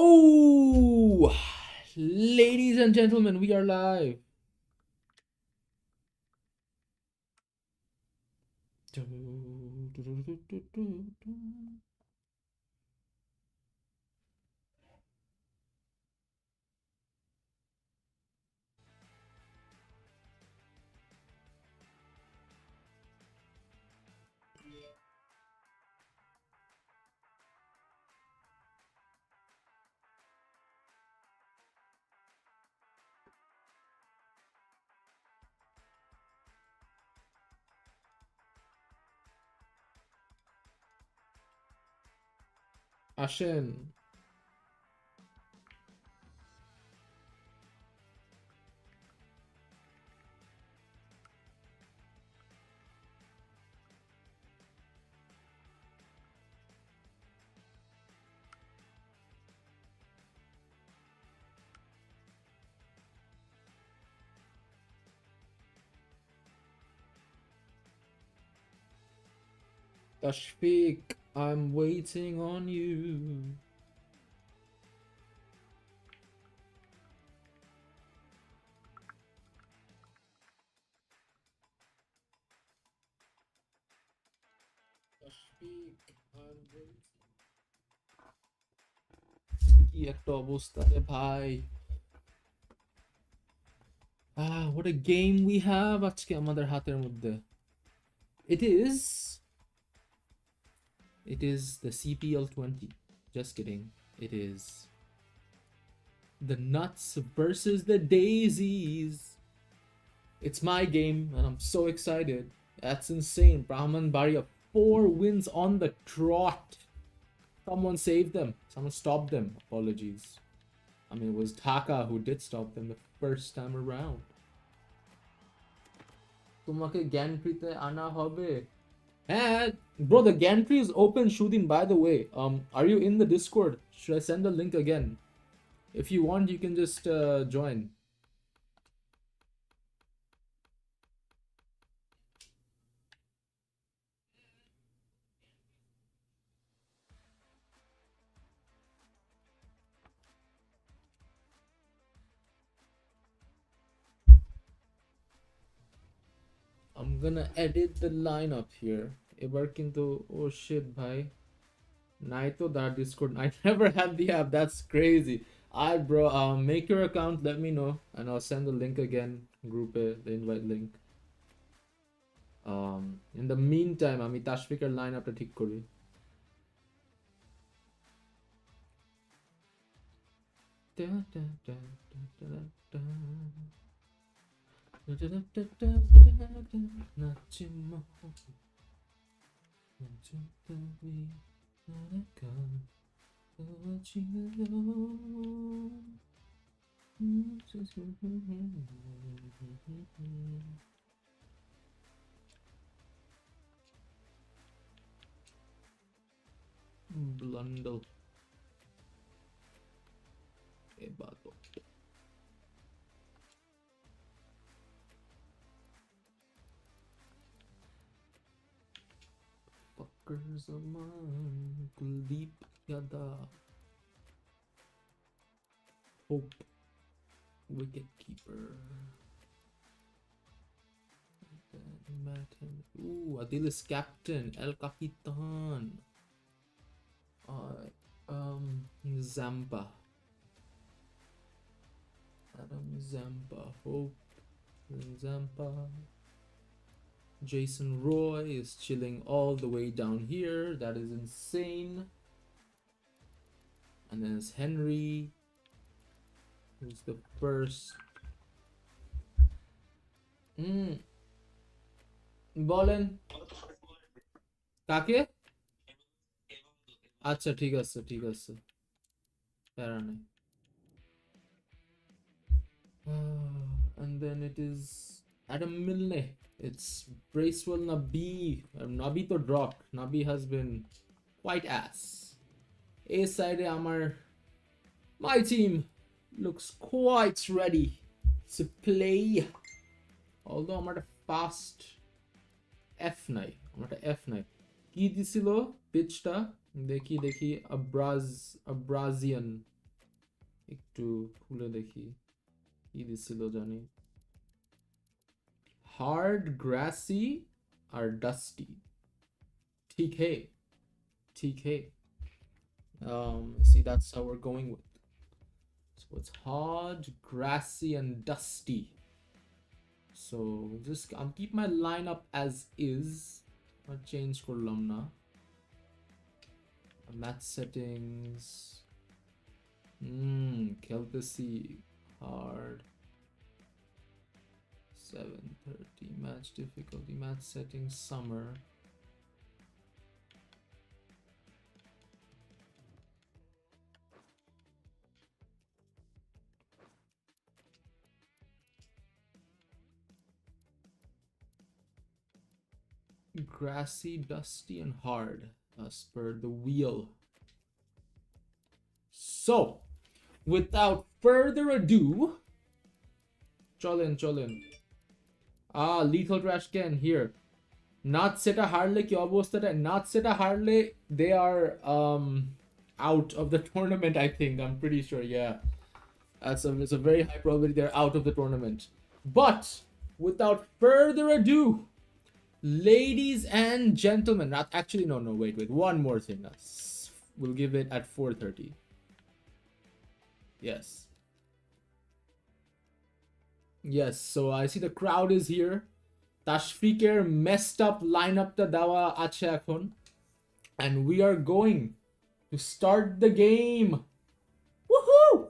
Oh, ladies and gentlemen, we are live. আসেন। Tashfik, I'm waiting on you. Tashfik, I'm waiting. কি একটা অবস্থা রে ভাই। What a game we have আজকে আমাদের হাতের মধ্যে। It is the CPL 20. Just kidding. It is the Nuts versus the Daisies. It's my game and I'm so excited. That's insane. Brahman Baria, 4 wins on the trot. Someone saved them. Someone stopped them. Apologies. I mean, it was Taka who did stop them the first time around. তোমাকে জ্ঞানপ্রীতে আনা হবে। হ্যাঁ, bro, the gantry is open, Shudin, by the way. Are you in the Discord? Should I send the link again? If you want, you can just join. I'm gonna edit the lineup here. এবার কিন্তু oh shit ভাই নাই তো that Discord. I never had the app. That's crazy. Alright, bro. Make your account. Let me know, and I'll send the link again. Group the invite link. In the meantime, আমি তাশফিকের লাইনআপটা ঠিক করি। Blundle. Zaman Kuldeep Yadav. Hope wicket keeper. Ooh, Adil is captain. El Capitan. Zampa. Adam Zampa. Hope Zampa. Jason Roy is chilling all the way down here. That is insane. And then it's Henry, who's the first. বলেন কাকে? আচ্ছা ঠিক আছে ঠিক আছে, প্যারা নাই। And then it is Adam Milne. It's Bracewell Nabi. Nabi to drop. Nabi has been quite ass. A side my team looks quite ready to play. Although আমার একটা ফাস্ট এফ নাই, আমার একটা এফ নাই। কি দিছিল পিচটা? দেখি আব্রাজিয়ান একটু খুলে দেখি কি দিছিল জানি hard grassy or dusty ठीक है ठीक है see that's how we're going with so it's hard grassy and dusty so just I'll keep my lineup as is I'll change করলাম না match settings খেলতেছি hard 730 match difficulty match settings summer grassy dusty and hard as per the wheel so without further ado চলেন lethal trash can here not সেটা হারলে কি অবস্থাটা not সেটা হারলে they are out of the tournament I think I'm pretty sure yeah it's a very high probability they're out of the tournament but without further ado ladies and gentlemen not actually no wait one more thing we'll give it at 4:30 yes so I see the crowd is here Tashfiqer messed up lineup ta dawa ache ekhon and we are going to start the game woohoo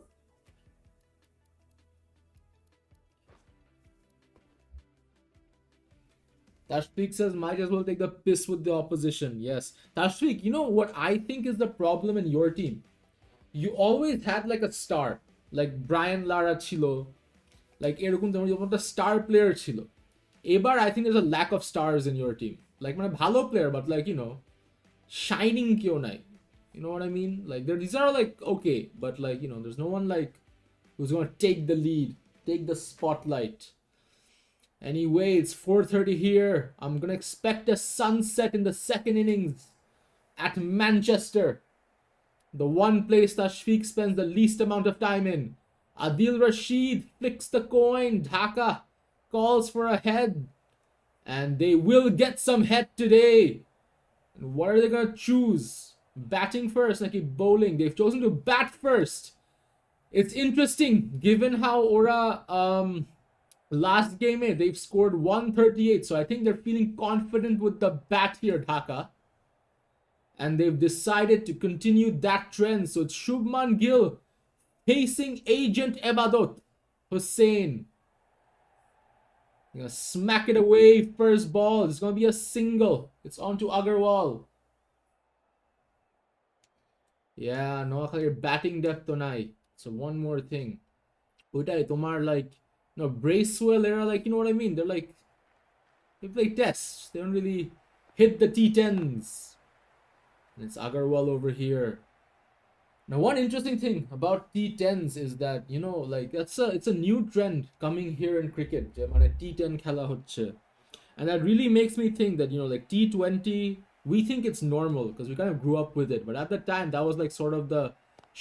Tashfiq says might as well take the piss with the opposition yes Tashfiq you know what I think is the problem in your team you always had like a star like Brian Lara chilo like এরকম তোমার একটা star player ছিল এবার I think there's a lack of stars in your team like মানে ভালো player but like you know shining কেউ নাই you know what I mean like these are like okay but like you know there's no one like who's going to take the lead take the spotlight anyway it's 4:30 here I'm going to expect a sunset in the second innings at Manchester the one place Tashfiq spends the least amount of time in Adil Rashid flicks the coin Dhaka calls for a head and they will get some head today and what are they gonna choose batting first like bowling they've chosen to bat first it's interesting given how Ora last game they've scored 138 so I think they're feeling confident with the bat here Dhaka and they've decided to continue that trend so it's Shubman Gill facing Agent Ebadot Hussain You're gonna smack it away first ball it's gonna be a single it's on to Agarwal yeah no your batting depth tonight so one more thing ওইটাই তোমার like no Bracewell era like you know what I mean they're like they play tests they don't really hit the T10s and it's Agarwal over here now one interesting thing about T10s is that you know like it's a new trend coming here in cricket মানে T10 খেলা হচ্ছে and that really makes me think that you know like T20 we think it's normal because we kind of grew up with it but at the time that was like sort of the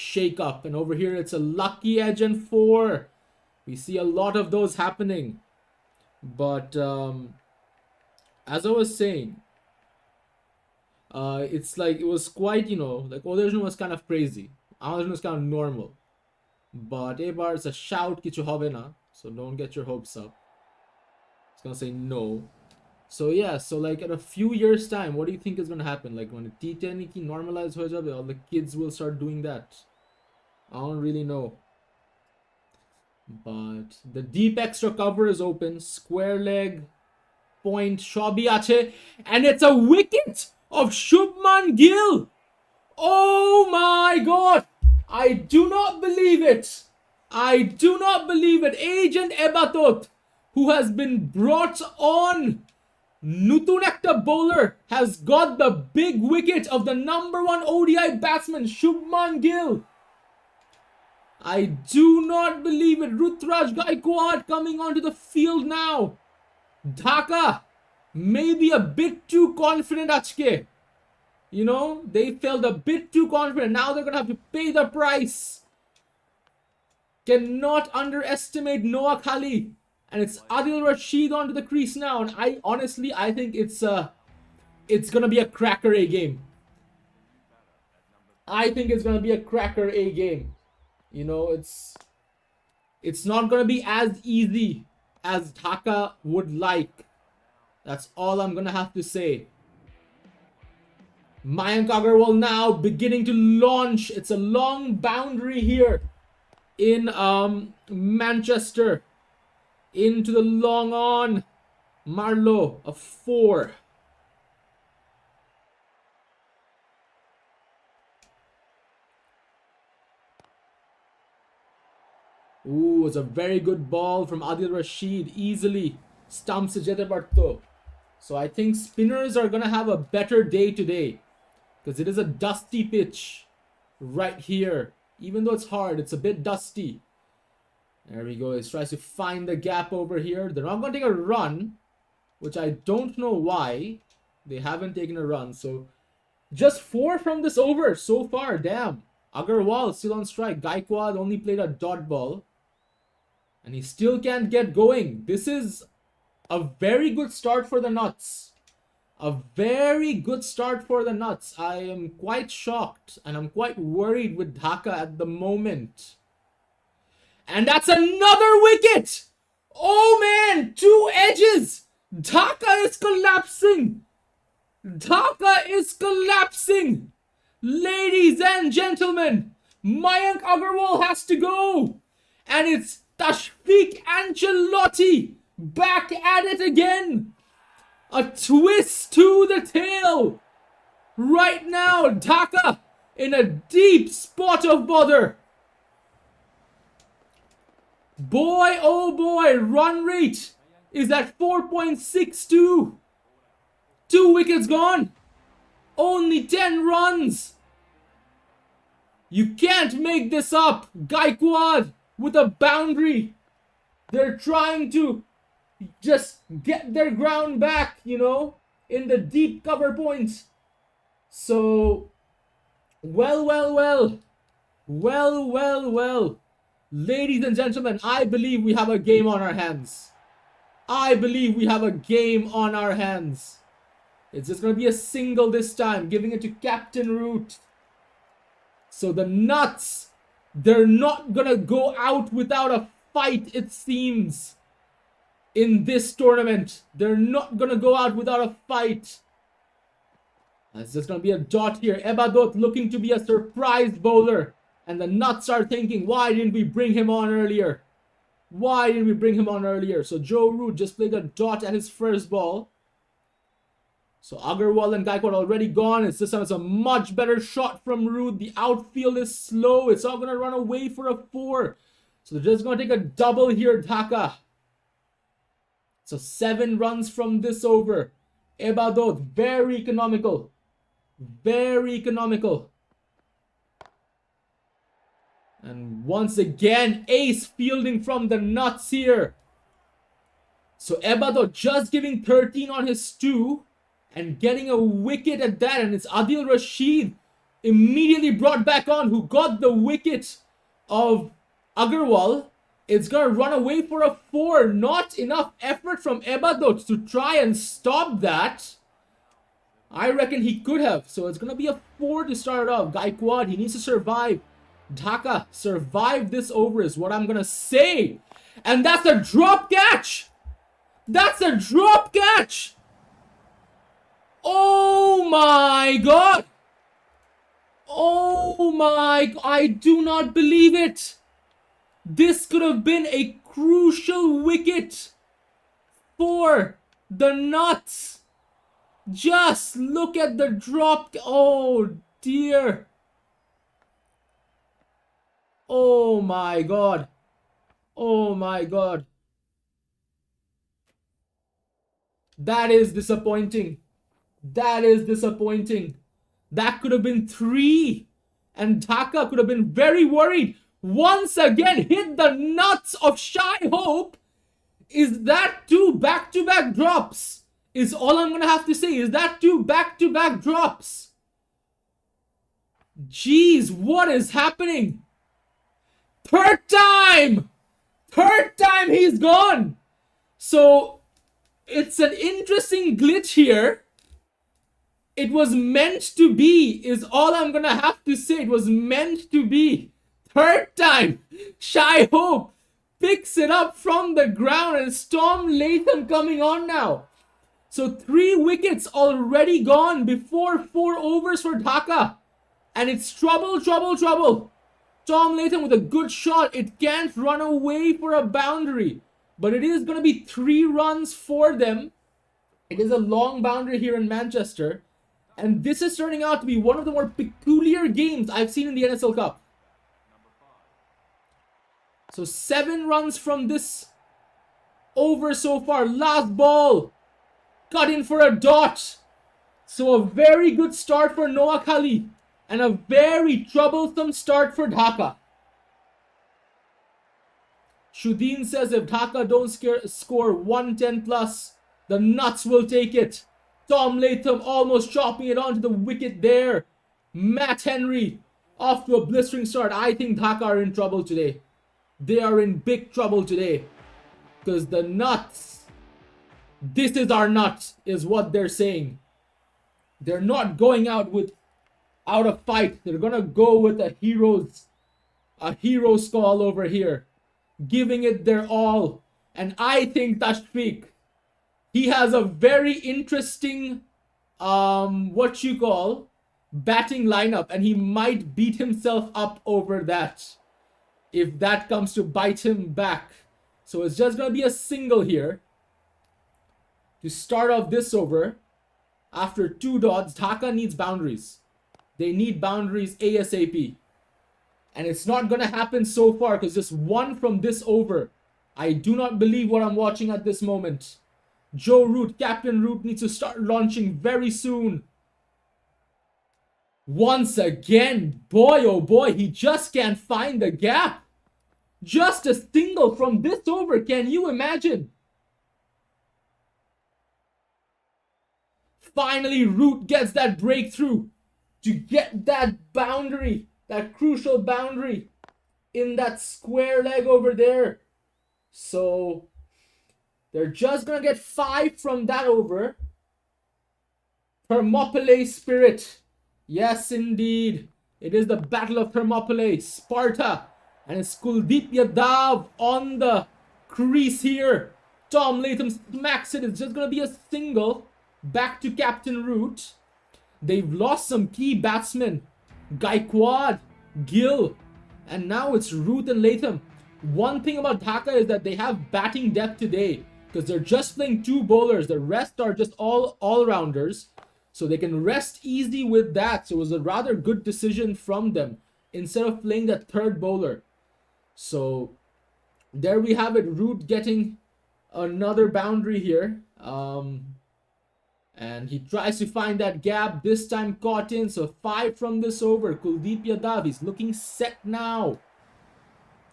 shake up and over here it's a lucky edge and 4 we see a lot of those happening but as I was saying it's like it was quite you know like original was kind of crazy original was kind of normal but ebar it's a shout kichu hobe na so don't get your hopes up it's gonna say no so yeah so like in a few years time what do you think is gonna happen like when the T10 ki normalize hoye jabe all the kids will start doing that I don't really know but the deep extra cover is open square leg point shobi ache and it's a wicket of Shubman Gill oh my god I do not believe it I do not believe it Agent Ebatot who has been brought on Nutun ekta bowler has got the big wicket of the number 1 ODI batsman Shubman Gill I do not believe it Rutraj Gaikwad coming onto the field now Dhaka maybe a bit too confident achke you know they felt a bit too confident now they're gonna have to pay the price Cannot underestimate Noah Khali. And it's Adil Rashid onto the crease now. And I think it's gonna be a cracker A game. I think it's gonna be a cracker A game. You know, it's not gonna be as easy as Dhaka would like. That's all I'm gonna have to say. Mayank Agarwal now beginning to launch. It's a long boundary here in Manchester. Into the long on. Marlowe, a 4. Ooh, it's a very good ball from Adil Rashid. Easily stumps Jetabarto. So I think spinners are going to have a better day today. Because it is a dusty pitch right here. Even though it's hard, it's a bit dusty. There we go. He tries to find the gap over here. They're not going to take a run. Which I don't know why. They haven't taken a run. So just 4 from this over so far. Damn. Agarwal still on strike. Gaikwad only played a dot ball. And he still can't get going. This is a very good start for the Nuts. A very good start for the Nuts. I am quite shocked. And I'm quite worried with Dhaka at the moment. And that's another wicket! Oh man! 2 edges! Dhaka is collapsing! Dhaka is collapsing! Ladies and gentlemen, Mayank Agarwal has to go! And it's Tashfiq Ancelotti back at it again! A twist to the tail! Right now, Dhaka in a deep spot of bother. Boy, oh boy, run rate is at 4.62. 2 wickets gone. Only 10 runs. You can't make this up. Gaikwad with a boundary. They're trying to just get their ground back, you know, in the deep cover points. So, well. Ladies and gentlemen, I believe we have a game on our hands. It's just going to be a single this time, giving it to Captain Root. So the Nuts, they're not going to go out without a fight, it seems. In this tournament, they're not going to go out without a fight. It's just going to be a dot here. Ebadot looking to be a surprise bowler. And the Nuts are thinking, why didn't we bring him on earlier? So Joe Root just played a dot at his first ball. So Agarwal and Gaikwad already gone. It's this time it's a much better shot from Root. The outfield is slow. It's all going to run away for a 4. So they're just going to take a double here, Dhaka. So 7 runs from this over. Ebadot, very economical. And once again, ace fielding from the Nuts here. So Ebadot just giving 13 on his 2 and getting a wicket at that. And it's Adil Rashid immediately brought back on, who got the wicket of Agarwal. It's going to run away for a 4. Not enough effort from Ebadot to try and stop that. I reckon he could have. So it's going to be a 4 to start off. Gaikwad, he needs to survive. Dhaka, survive this over is what I'm going to say. And that's a drop catch. Oh my God. I do not believe it. This could have been a crucial wicket for the Nuts. Just look at the drop. Oh dear. Oh my God. That is disappointing. That could have been 3. And Dhaka could have been very worried. Once again, hit the nuts of Shy Hope. Is that 2 back-to-back drops? Is all I'm going to have to say. Is that 2 back-to-back drops? Jeez, what is happening? Third time! Third time he's gone! So, it's an interesting glitch here. It was meant to be, is all I'm gonna have to say. It was meant to be. Third time, Shy Hope picks it up from the ground, and Storm Latham coming on now. So 3 wickets already gone before 4 overs for Dhaka. And it's trouble, trouble, trouble. Tom Latham with a good shot. It can't run away for a boundary. But it is going to be 3 runs for them. It is a long boundary here in Manchester. And this is turning out to be one of the more peculiar games I've seen in the NSL Cup. So 7 runs from this over so far. Last ball. Cut in for a dot. So a very good start for Noah Kali. And a very troublesome start for Dhaka. Shudeen says if Dhaka don't score 110 plus, the Nuts will take it. Tom Latham almost chopping it onto the wicket there. Matt Henry off to a blistering start. I think Dhaka are in trouble today. They are in big trouble today. Because the Nuts, this is our nut, is what they're saying. They're not going out a fight. They're gonna go with a hero's call over here, giving it their all. And I think Tashfiq, he has a very interesting batting lineup, and he might beat himself up over that if that comes to bite him back. So it's just gonna be a single here to start off this over. After 2 dots, Dhaka needs boundaries. They need boundaries ASAP. And it's not going to happen so far because just 1 from this over. I do not believe what I'm watching at this moment. Joe Root, Captain Root needs to start launching very soon. Once again, boy oh boy, he just can't find the gap. Just a single from this over, can you imagine? Finally, Root gets that breakthrough to get that boundary, that crucial boundary in that square leg over there. So they're just going to get 5 from that over. Thermopylae Spirit. Yes, indeed. It is the Battle of Thermopylae. Sparta. And it's Kuldeep Yadav on the crease here. Tom Latham smacks it. It's just going to be a single. Back to Captain Root. They've lost some key batsmen. Gaikwad, Gill, and now it's Root and Latham. One thing about Dhaka is that they have batting depth today because they're just playing 2 bowlers. The rest are just all-rounders. So they can rest easy with that. So it was a rather good decision from them instead of playing that 3rd bowler. So there we have it. Root getting another boundary here. And he tries to find that gap. This time caught in. So 5 from this over. Kuldeep Yadav, he's looking set now.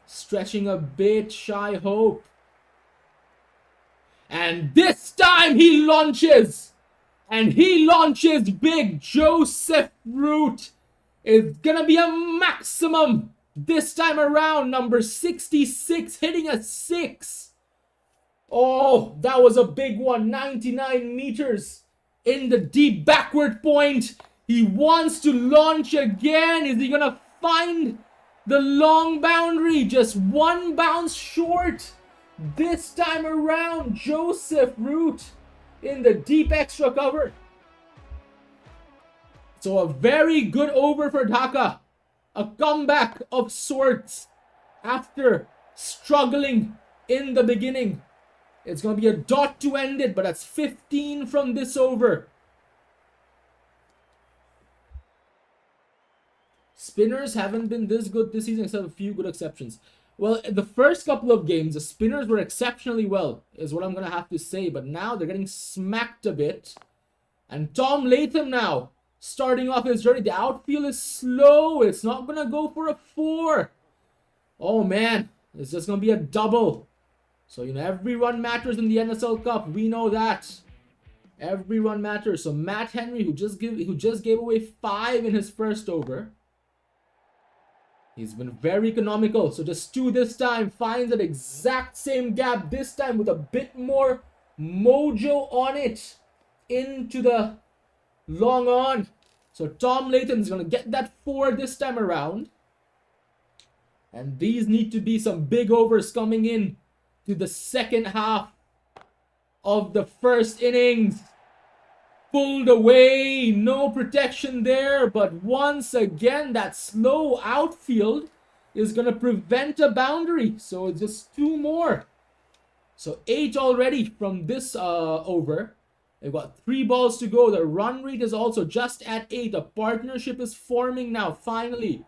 Stretching a bit. Shy Hope. And this time he launches. And he launches big. Joseph Root is going to be a maximum. This time around. Number 66 hitting a 6. Oh, that was a big one. 99 meters. In the deep backward point. He wants to launch again. Is he going to find the long boundary? Just 1 bounce short. This time around, Joseph Root in the deep extra cover. So a very good over for Dhaka. A comeback of sorts after struggling in the beginning. It's going to be a dot to end it, but that's 15 from this over. Spinners haven't been this good this season except a few good exceptions. Well, the first couple of games, the spinners were exceptionally well, is what I'm going to have to say. But now they're getting smacked a bit. And Tom Latham now, starting off his journey. The outfield is slow. It's not going to go for a 4. Oh, man. It's just going to be a double. So, every run matters in the NSL Cup. We know that. Every run matters. So, Matt Henry, who just gave away 5 in his first over. He's been very economical. So just 2 this time. Finds that exact same gap this time with a bit more mojo on it. Into the long on. So Tom Latham's going to get that 4 this time around. And these need to be some big overs coming in to the second half of the first innings. Pulled away, no protection there, but once again that slow outfield is going to prevent a boundary. So it's just 2 more. So 8 already from this over. They've got 3 balls to go. The run rate is also just at 8. A partnership is forming now, finally.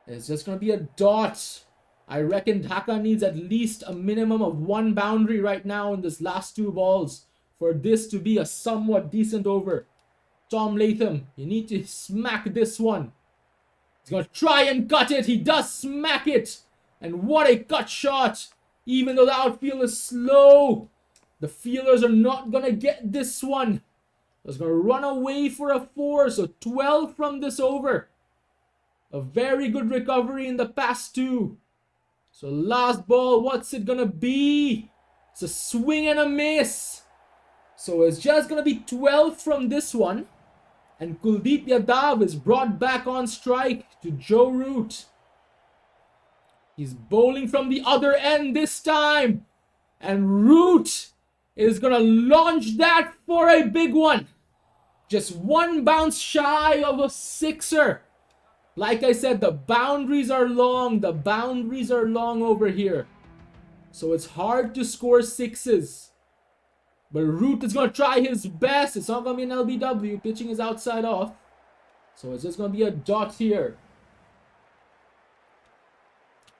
It's just going to be a dot. I reckon Dhaka needs at least a minimum of 1 boundary right now in this last 2 balls for this to be a somewhat decent over. Tom Latham, you need to smack this one. He's going to try and cut it. He does smack it. And what a cut shot. Even though the outfield is slow, the fielders are not going to get this one. It's going to run away for a 4. So 12 from this over. A very good recovery in the past 2. So last ball, what's it going to be? It's a swing and a miss. So it's just going to be 12 from this one. And Kuldeep Yadav is brought back on strike to Joe Root. He's bowling from the other end this time. And Root is going to launch that for a big one. Just 1 bounce shy of a 6er. Like I said, the boundaries are long. The boundaries are long over here. So it's hard to score 6s. But Root is going to try his best. It's not going to be an LBW. Pitching is outside off. So it's just going to be a dot here.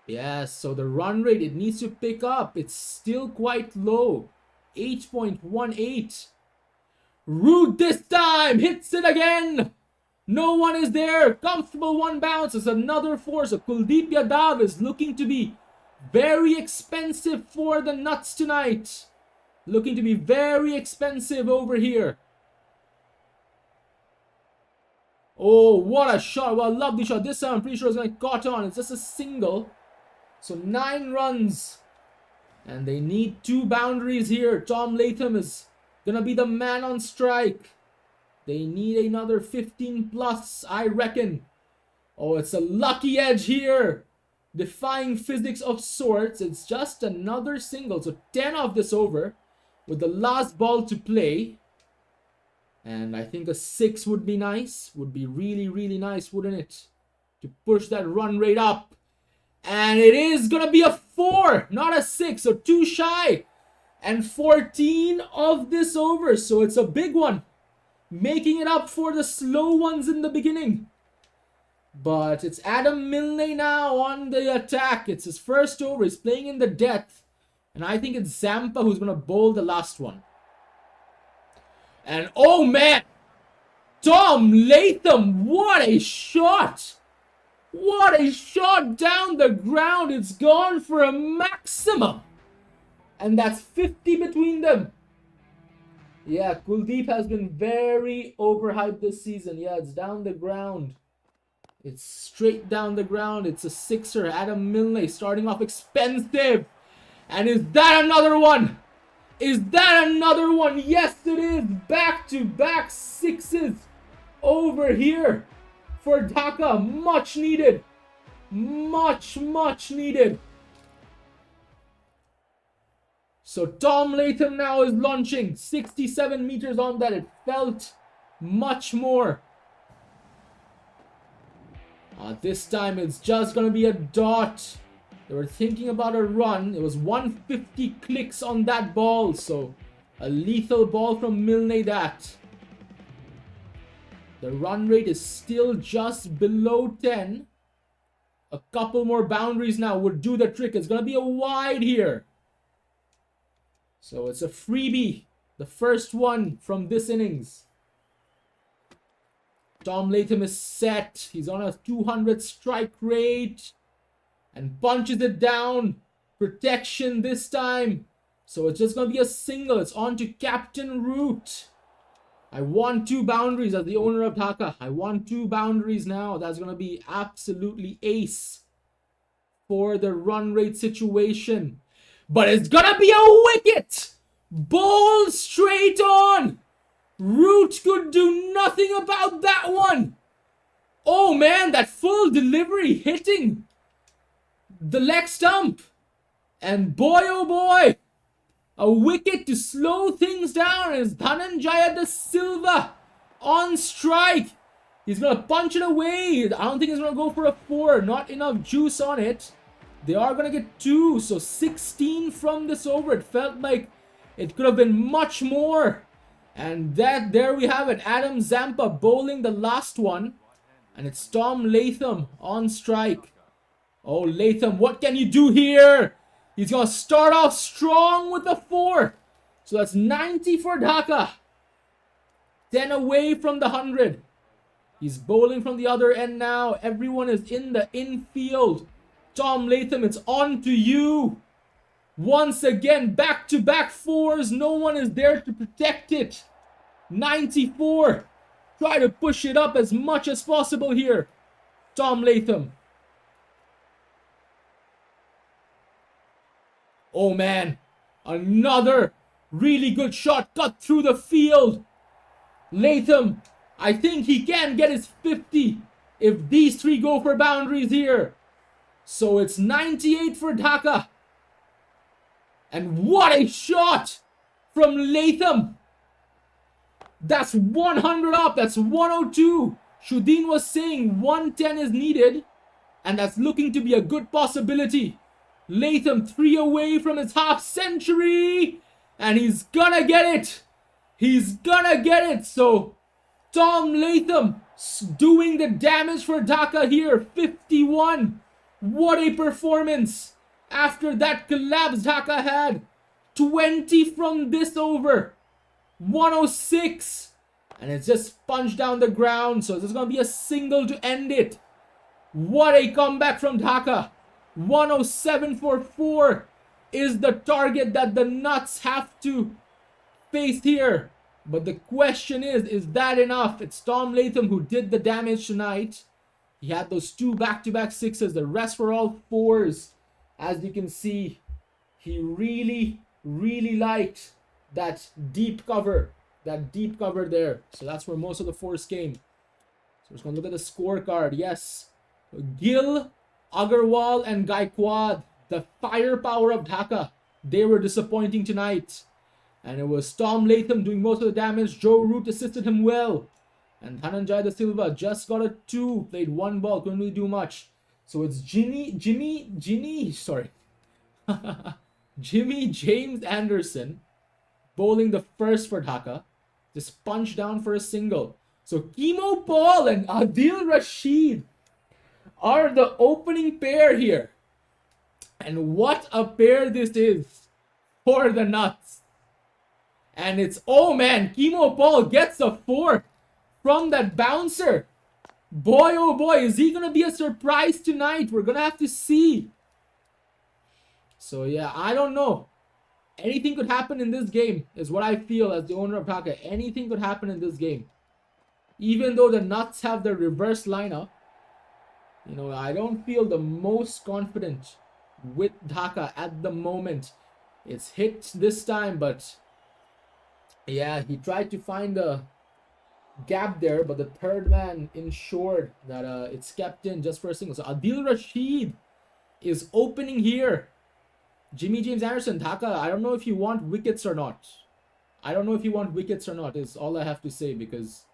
Yes, so the run rate, it needs to pick up. It's still quite low. 8.18. Root this time hits it again. No one is there. Comfortable 1 bounce. It's another 4. So Kuldeep Yadav is looking to be very expensive for the Nuts tonight. Looking to be very expensive over here. Oh, what a shot. What a lovely shot. This time I'm pretty sure it's going to get caught on. It's just a single. So 9 runs. And they need 2 boundaries here. Tom Latham is going to be the man on strike. They need another 15 plus, I reckon. Oh, it's a lucky edge here. Defying physics of sorts. It's just another single. So 10 off this over. With the last ball to play. And I think a 6 would be nice. Would be really, really nice, wouldn't it? To push that run rate up. And it is going to be a 4, not a 6. So 2 shy. And 14 of this over. So it's a big one. Making it up for the slow ones in the beginning. But it's Adam Milne now on the attack. It's his first over. He's playing in the death. And I think it's Zampa who's going to bowl the last one. And oh man! Tom Latham, what a shot! What a shot down the ground. It's gone for a maximum. And that's 50 between them. Yeah, Kuldeep has been very overhyped this season. Yeah, it's down the ground. It's straight down the ground. It's a 6er. Adam Milne starting off expensive. And is that another one? Is that another one? Yes, it is. Back-to-back 6s over here for Dhaka. Much needed. Much needed. So Tom Latham now is launching. 67 meters on that. It felt much more. This time it's just going to be a dot. They were thinking about a run. It was 150 clicks on that ball. So a lethal ball from Milne that. The run rate is still just below 10. A couple more boundaries now would do the trick. It's going to be a wide here. So it's a freebie. The first one from this innings. Tom Latham is set. He's on a 200 strike rate. And punches it down. Protection this time. So it's just going to be a single. It's on to Captain Root. I want 2 boundaries as the owner of Dhaka. I want 2 boundaries now. That's going to be absolutely ace for the run rate situation. But it's going to be a wicket. Ball straight on. Root could do nothing about that one. Oh man, that full delivery hitting the leg stump. And boy, oh boy, a wicket to slow things down is Dhananjaya De Silva on strike. He's going to punch it away. I don't think he's going to go for a 4. Not enough juice on it. They are going to get 2. So 16 from this over. It felt like it could have been much more. And there we have it. Adam Zampa bowling the last one. And it's Tom Latham on strike. Oh, Latham, what can you do here? He's going to start off strong with a 4. So that's 90 for Dhaka. 10 away from the 100. He's bowling from the other end now. Everyone is in the infield. Tom Latham, it's on to you. Once again, back-to-back 4s. No one is there to protect it. 94. Try to push it up as much as possible here. Tom Latham. Oh man, another really good shot cut through the field. Latham, I think he can get his 50 if these 3 go for boundaries here. So it's 98 for Dhaka. And what a shot from Latham. That's 100 up. That's 102. Shudeen was saying 110 is needed. And that's looking to be a good possibility. Latham 3 away from his half century. And he's gonna get it. He's gonna get it. So Tom Latham doing the damage for Dhaka here. 51. What a performance. After that collapse Dhaka had. 20 from this over. 106. And it's just punched down the ground. So there's going to be a single to end it. What a comeback from Dhaka. 107 for 4 is the target that the Nuts have to face here. But the question is that enough? It's Tom Latham who did the damage tonight. He had those 2 back-to-back 6s. The rest were all 4s. As you can see, he really, really liked that deep cover. That deep cover there. So that's where most of the 4s came. So we're just going to look at the scorecard. Yes. Gill, Agarwal, and Gaikwad. The firepower of Dhaka. They were disappointing tonight. And it was Tom Latham doing most of the damage. Joe Root assisted him well. And Dhananjaya De Silva just got a 2. Played 1 ball. Couldn't really do much. So it's Jimmy James Anderson bowling the first for Dhaka. Just punched down for a single. So Kimo Paul and Adil Rashid are the opening pair here. And what a pair this is for the Nuts. And it's, oh man, Kimo Paul gets a 4 from that bouncer. Boy, oh boy, is he going to be a surprise tonight? We're going to have to see. So yeah, I don't know. Anything could happen in this game is what I feel as the owner of Dhaka. Anything could happen in this game. Even though the Nuts have the reverse lineup, you know, I don't feel the most confident with Dhaka at the moment. It's hit this time, but yeah, he tried to find a gap there, but the third man ensured that it's kept in just for a single. So Adil Rashid is opening here. Jimmy James Anderson, Dhaka, I don't know if you want wickets or not. I don't know if you want wickets or not is all I have to say, because,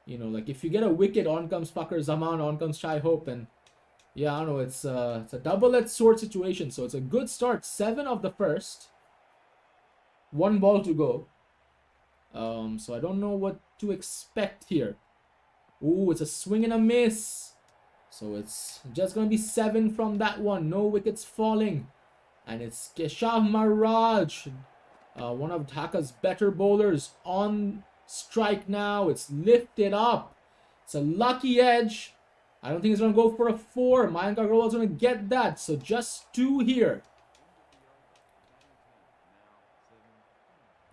you know, like if you get a wicket, on comes Fakar Zaman, on comes Shai Hope, and yeah, I don't know, it's a double-edged sword situation. So it's a good start. 7 of the first. 1 ball to go. So I don't know what to expect here. Ooh, it's a swing and a miss. So it's just going to be 7 from that one. No wickets falling. And it's Keshav Maharaj, one of Dhaka's better bowlers, on strike now. It's lifted up. It's a lucky edge. I don't think he's going to go for a 4. Mayank Agarwal is going to get that. So just 2 here.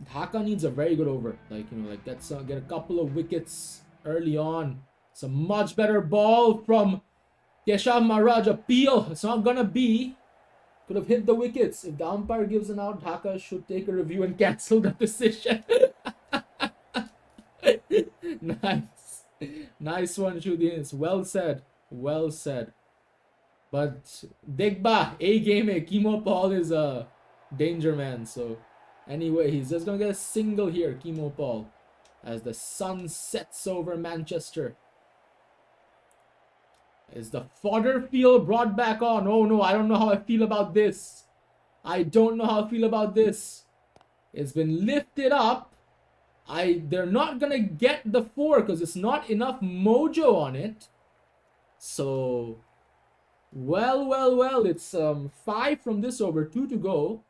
Dhaka needs a very good over. Like, you know, like get a couple of wickets early on. It's a much better ball from Keshav Maharaj. Appeal. It's not gonna be. Could have hit the wickets. If the umpire gives an out, Dhaka should take a review and cancel the decision. Nice. Nice one, Shudin. Well said. Well said. But Digba, A game, Kimo Paul is a danger man. So anyway, he's just gonna get a single here, Kimo Paul, as the sun sets over Manchester. Is the fodder field brought back on? Oh no, I don't know how I feel about this. I don't know how I feel about this. It's been lifted up. They're not gonna get the 4 because it's not enough mojo on it. So well, it's 5 from this over, 2 to go.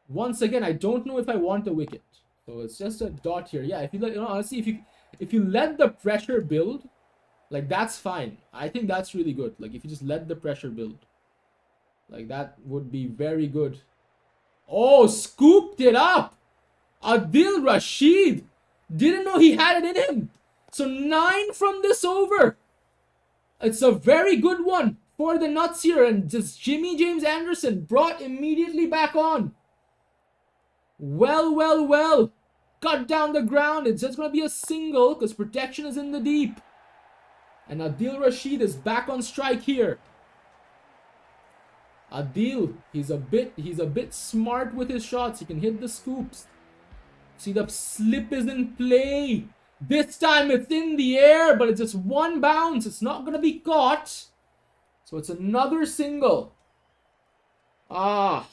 Once again, I don't know if I want a wicket, so it's just a dot here. Yeah, if you let, you know, honestly, if you let the pressure build, like, that's fine. I think that's really good. Like, if you just let the pressure build, like, that would be very good. Oh, scooped it up. Adil Rashid didn't know he had it in him. So 9 from this over. It's a very good one for the Nuts here, and just Jimmy James Anderson brought immediately back on. Well. Cut down the ground. It's just going to be a single because protection is in the deep. And Adil Rashid is back on strike here. Adil, he's a bit smart with his shots. He can hit the scoops. See, the slip is in play. This time it's in the air, but it's just one bounce. It's not going to be caught. So it's another single. Dhaka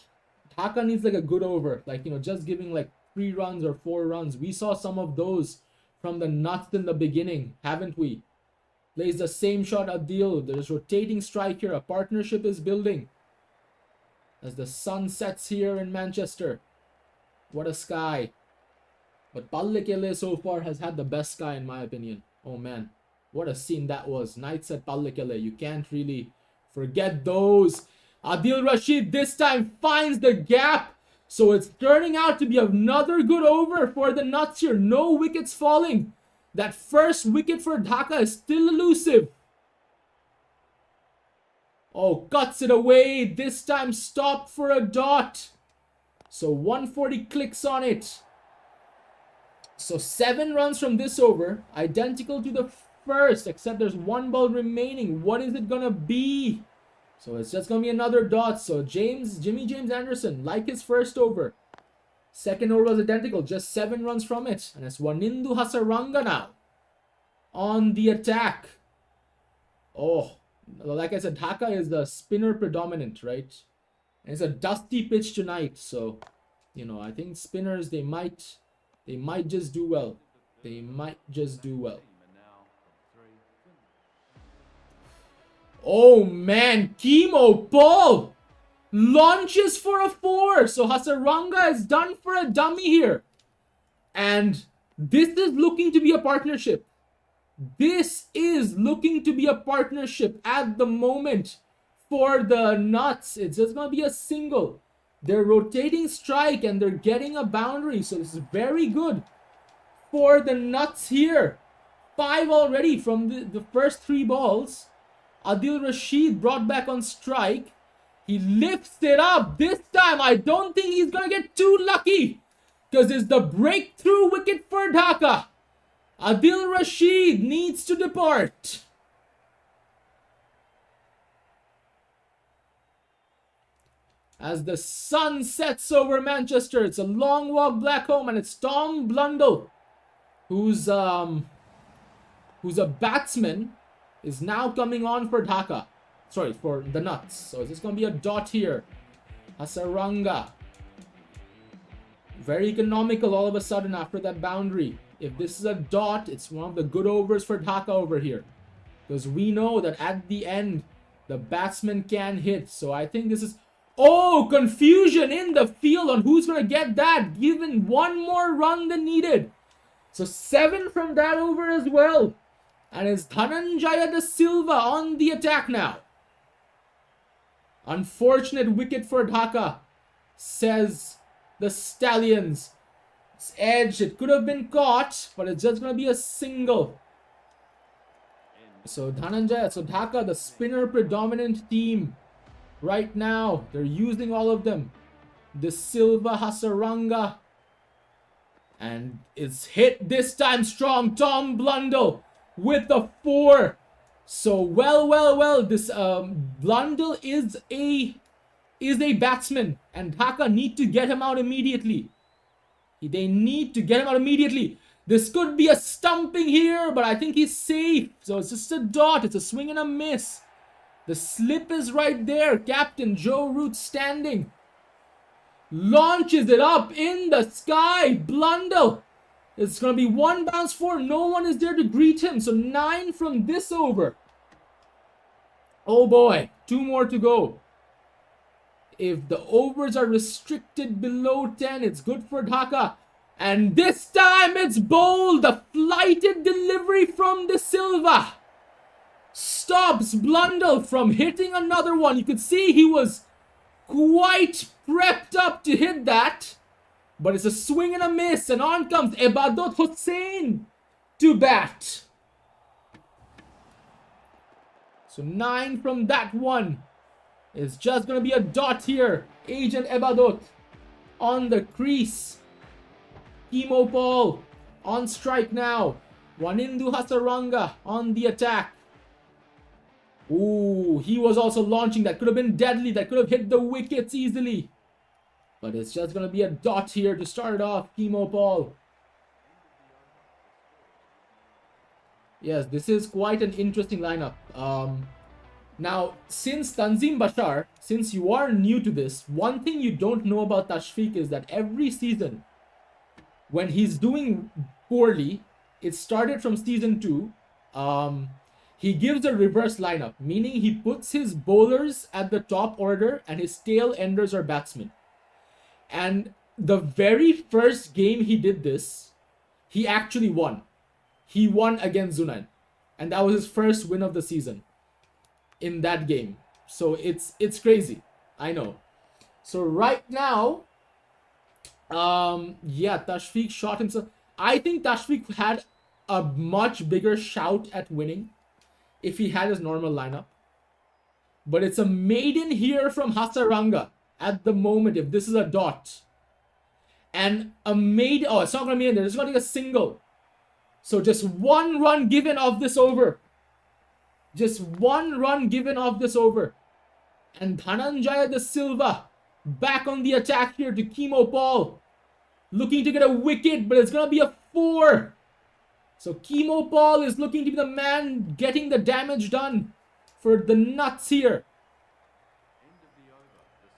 needs like a good over. Like, you know, just giving like 3 runs or 4 runs. We saw some of those from the Nuts in the beginning, haven't we? Plays the same shot Adil. There's rotating strike here. A partnership is building. As the sun sets here in Manchester. What a sky. But Pallekele so far has had the best sky in my opinion. Oh man, what a scene that was. Nights at Pallekele. You can't really forget those. Adil Rashid this time finds the gap. So it's turning out to be another good over for the Nuts here. No wickets falling. That first wicket for Dhaka is still elusive. Oh, cuts it away. This time stopped for a dot. So 140 clicks on it. So 7 runs from this over. Identical to the first, except there's 1 ball remaining. What is it gonna be? So it's just gonna be another dot. So Jimmy James Anderson, like his first over. Second over was identical, just 7 runs from it. And it's Wanindu Hasaranga now on the attack. Oh, like I said, Dhaka is the spinner predominant, right? And it's a dusty pitch tonight. So, you know, I think spinners, they might just do well. They might just do well. Oh man, Kimo Paul launches for a 4. So Hasaranga is done for a dummy here. And this is looking to be a partnership. This is looking to be a partnership at the moment for the Nuts. It's just going to be a single. They're rotating strike and they're getting a boundary. So this is very good for the Nuts here. 5 already from the first 3 balls. Adil Rashid brought back on strike. He lifts it up. This time, I don't think he's going to get too lucky. Because it's the breakthrough wicket for Dhaka. Adil Rashid needs to depart. As the sun sets over Manchester, it's a long walk back home, and it's Tom Blundell, who's a batsman, is now coming on for Dhaka. Sorry, for the Nuts. So it's just going to be a dot here. Hasaranga. Very economical all of a sudden after that boundary. If this is a dot, it's one of the good overs for Dhaka over here. Because we know that at the end, the batsman can hit. So I think this is... Oh, confusion in the field on who's going to get that. Given 1 more run than needed. So 7 from that over as well. And it's Dhananjaya De Silva on the attack now. Unfortunate wicket for Dhaka, says the Stallions. It's edge. It could have been caught, but it's just going to be a single. So Dhananjaya, so Dhaka, the spinner predominant team right now. They're using all of them. The Silva Hasaranga. And it's hit this time strong. Tom Blundell with the 4. So well. This Blundell is a batsman, and Dhaka need to get him out immediately. They need to get him out immediately. This could be a stumping here, but I think he's safe. So it's just a dot. It's a swing and a miss. The slip is right there. Captain Joe Root standing. Launches it up in the sky. Blundell. It's going to be 1 bounce 4. No one is there to greet him. So 9 from this over. Oh boy. 2 more to go. If the overs are restricted below 10, it's good for Dhaka. And this time it's bowled. The flighted delivery from De Silva stops Blundell from hitting another one. You could see he was quite prepped up to hit that. But it's a swing and a miss. And on comes Ibadat Hussain to bat. So 9 from that one. It's just going to be a dot here. Agent Ibadat on the crease. Kimo Paul on strike now. Wanindu Hasaranga on the attack. Ooh, he was also launching. That could have been deadly. That could have hit the wickets easily. But it's just going to be a dot here to start it off. Kimo Paul. Yes, this is quite an interesting lineup. Now, since Tanzim Bashar, since you are new to this, one thing you don't know about Tashfiq is that every season, when he's doing poorly, it started from season 2, he gives a reverse lineup, meaning he puts his bowlers at the top order and his tail enders are batsmen. And the very first game he did this, he actually won. He won against Zunan. And that was his first win of the season in that game. So it's crazy. I know. So right now, yeah, Tashfiq shot himself. I think Tashfiq had a much bigger shout at winning if he had his normal lineup. But it's a maiden here from Hasaranga at the moment, if this is a dot. And a maiden, oh, it's not going to be in there. It's going to be a single. So just 1 run given off this over. Just 1 run given off this over. And Dhananjaya De Silva back on the attack here to Kimo Paul. Looking to get a wicket, but it's going to be a 4. So Kimo Paul is looking to be the man getting the damage done for the nuts here.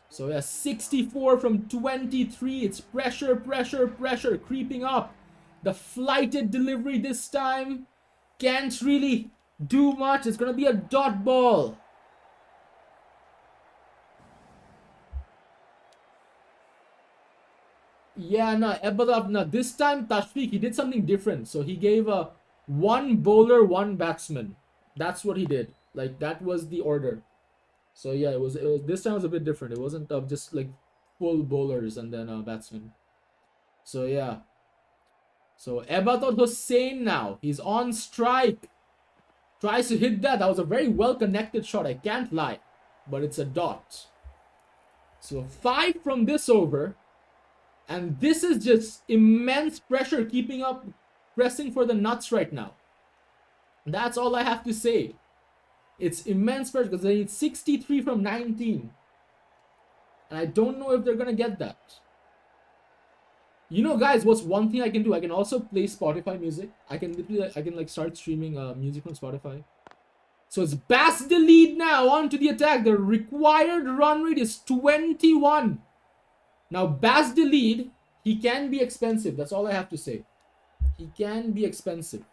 So yeah, 64 from 23. It's pressure creeping up. The flighted delivery this time can't really do much. It's going to be a dot ball. Yeah, no, this time Tashfiq, he did something different. So he gave a 1 bowler, 1 batsman. That's what he did. Like, that was the order. So yeah, it was this time was a bit different. It wasn't just like full bowlers and then a batsman. So yeah. So Ibadat Hussain now. He's on strike. Tries to hit that. That was a very well connected shot. I can't lie. But it's a dot. So 5 from this over. And this is just immense pressure keeping up, pressing for the nuts right now. That's all I have to say. It's immense pressure because they need 63 from 19. And I don't know if they're going to get that. You know, guys, what's one thing I can do? I can also play Spotify music. I can literally, start streaming music from Spotify. So it's Bas the lead now onto the attack. The required run rate is 21. Now, Bas the lead, he can be expensive. That's all I have to say. He can be expensive.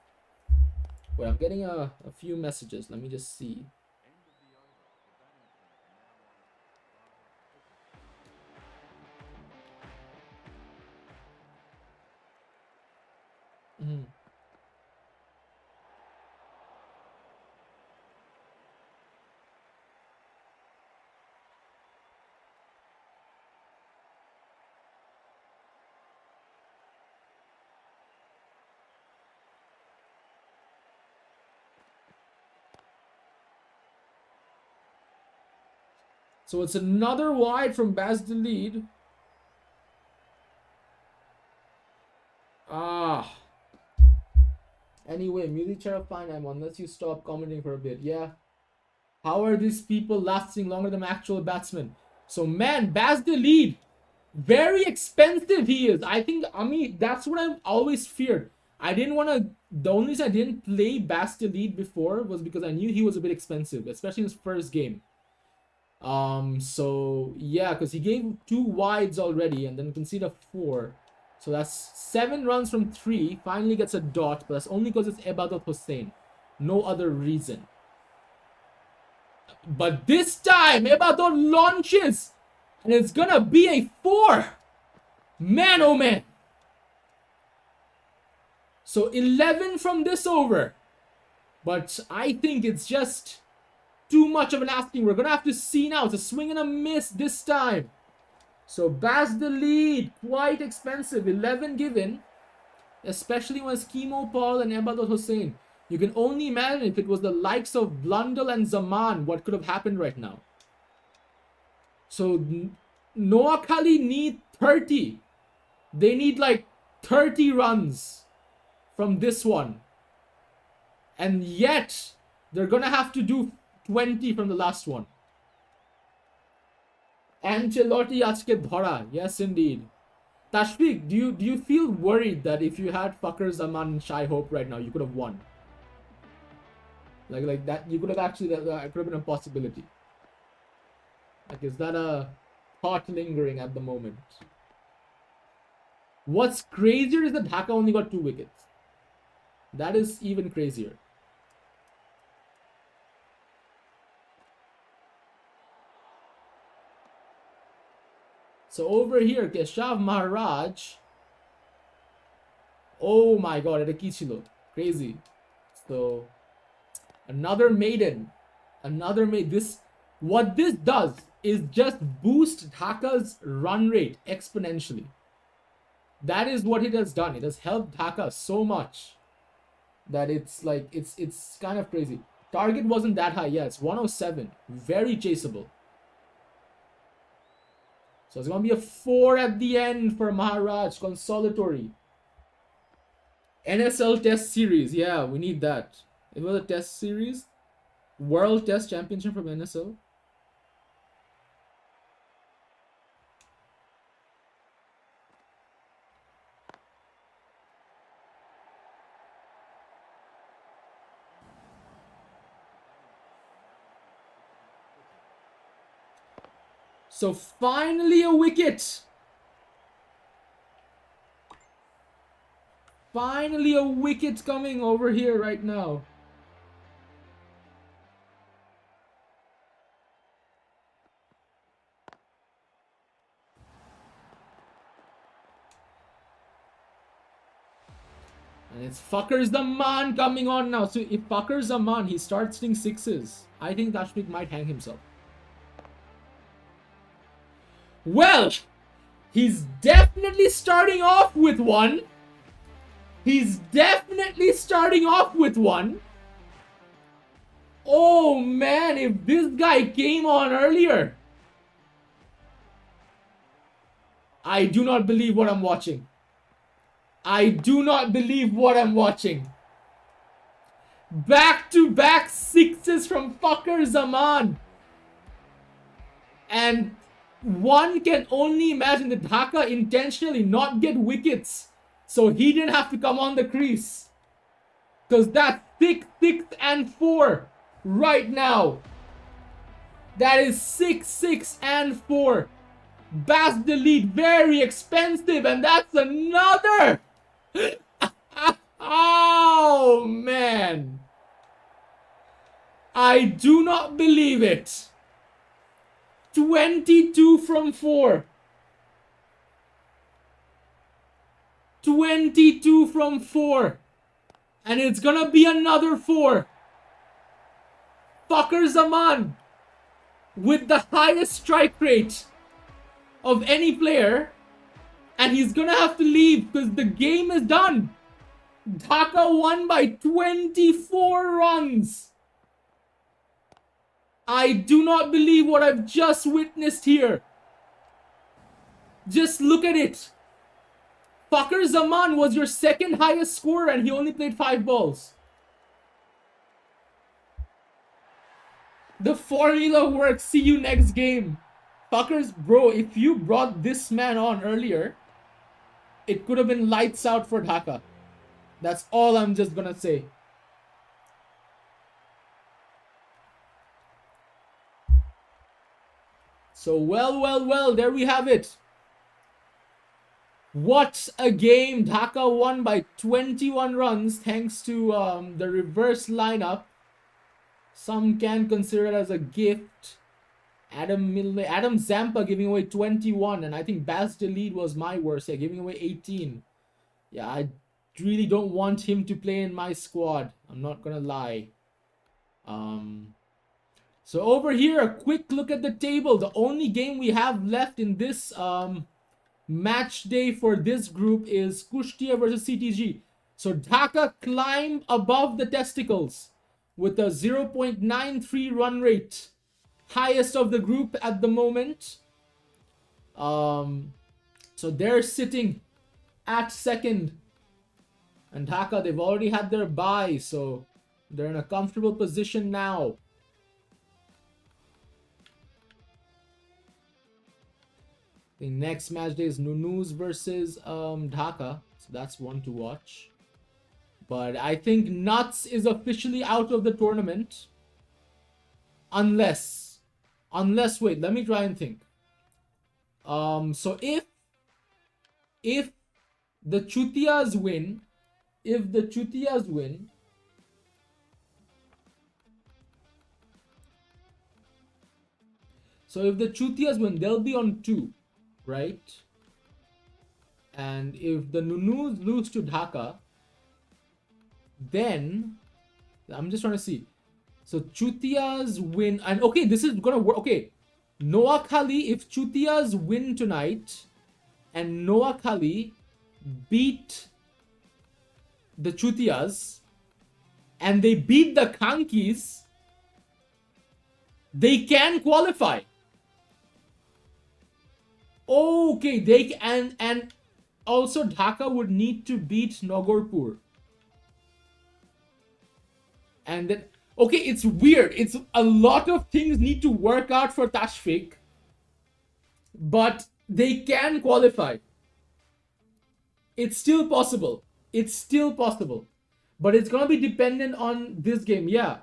Wait, I'm getting a few messages. Let me just see. So it's another wide from Baz the lead. Ah. Anyway, music terrifying, I'm unless you stop commenting for a bit. Yeah. How are these people lasting longer than actual batsmen? So man, Baz the lead. Very expensive he is. I mean, that's what I've always feared. I didn't want to. The only reason I didn't play Baz the lead before was because I knew he was a bit expensive, especially in his first game. So yeah, because he gave 2 wides already and then conceded a 4. So that's 7 runs from 3. Finally gets a dot, but that's only because it's Ibadat Hussain. No other reason. But this time, Ibadat launches, and it's gonna be a 4. Man, oh man. So 11 from this over. But I think it's just too much of an asking. We're gonna have to see now. It's a swing and a miss this time. So Baz the lead, quite expensive. 11 given, especially when it's Kimo Paul and Ibadat Hussain. You can only imagine if it was the likes of Blundell and Zaman, what could have happened right now. So Noah Kali need 30. They need like 30 runs from this one. And yet, they're gonna have to do 20 from the last one. Ancelotti aajke dhara. Yes, indeed. Tashfiq, do you feel worried that if you had Fakhr Zaman and Shai Hope right now, you could have won? Like that, you could have actually, that could have been a possibility. Like, is that a thought lingering at the moment? What's crazier is that Dhaka only got 2 wickets. That is even crazier. So over here, Keshav Maharaj. Oh my god, এটা কি ছিল? Crazy. So another maiden. What this does is just boost Dhaka's run rate exponentially. That is what it has done. It has helped Dhaka so much that it's like it's kind of crazy. Target wasn't that high. Yeah, it's 107. Very chaseable. So it's going to be a 4 at the end for Maharaj. Consolatory. NSL Test Series. Yeah, we need that. It was a Test Series. World Test Championship from NSL. So finally a wicket. Finally a wicket coming over here right now. And it's Fakhr Zaman coming on now. So if Fakhr Zaman, he starts hitting 6s, I think Tashfik might hang himself. Well, he's definitely starting off with one. Oh man, if this guy came on earlier. I do not believe what I'm watching. Back-to-back 6s from Fakhr Zaman. And one can only imagine that Dhaka intentionally not get wickets so he didn't have to come on the crease. Because that's 6, 6 and 4 right now. That is 6, 6 and 4. Baz the lead, very expensive, and that's another. Oh man, I do not believe it. 22 from 4. 22 from 4. And it's gonna be another 4. Fakhr Zaman with the highest strike rate of any player. And he's gonna have to leave because the game is done. Dhaka won by 24 runs. I do not believe what I've just witnessed here. Just look at it. Fakhr Zaman was your second highest scorer and he only played 5 balls. The formula works. See you next game. Fakhr's, bro, if you brought this man on earlier, it could have been lights out for Dhaka. That's all I'm just gonna say. So, well, there we have it. What a game. Dhaka won by 21 runs thanks to the reverse lineup. Some can consider it as a gift. Adam Zampa giving away 21, and I think Baz Delete was my worst. Yeah, giving away 18. Yeah, I really don't want him to play in my squad. I'm not gonna lie. So over here, a quick look at the table. The only game we have left in this match day for this group is Kushtia versus CTG. So Dhaka climbed above the testicles with a 0.93 run rate. Highest of the group at the moment. So they're sitting at second. And Dhaka, they've already had their bye, so they're in a comfortable position now. The next match day is Nunuz versus Dhaka. So that's one to watch. But I think Nuts is officially out of the tournament. Unless, wait, let me try and think. So if the Chutias win, they'll be on 2, right? And if the Nunus lose to Dhaka, then I'm just trying to see. So Chutias win, and okay, this is gonna work. Okay, Noakhali, if Chutias win tonight and Noakhali beat the Chutias and they beat the Kankis, they can qualify. Okay, they and also Dhaka would need to beat Nagorpur. And then okay, it's weird. It's a lot of things need to work out for Tashfik, but they can qualify. It's still possible. But it's gonna be dependent on this game. Yeah,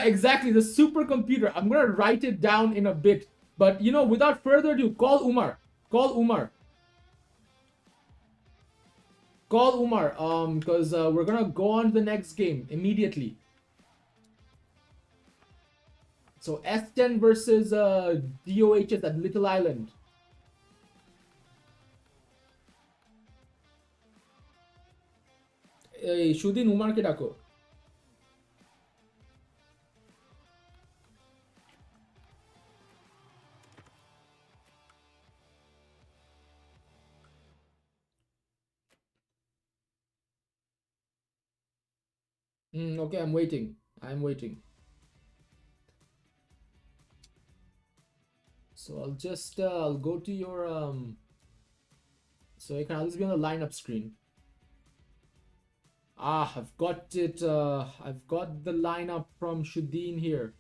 exactly. The supercomputer. I'm gonna write it down in a bit. But without further ado, call Umar. Because we're gonna go on to the next game immediately. So S10 versus DOHS at Little Island. Shudin Umar ke dako. Okay, I'm waiting. So I'll just I'll go to your so you can always be on the lineup screen. I've got it. I've got the lineup from Shudin here.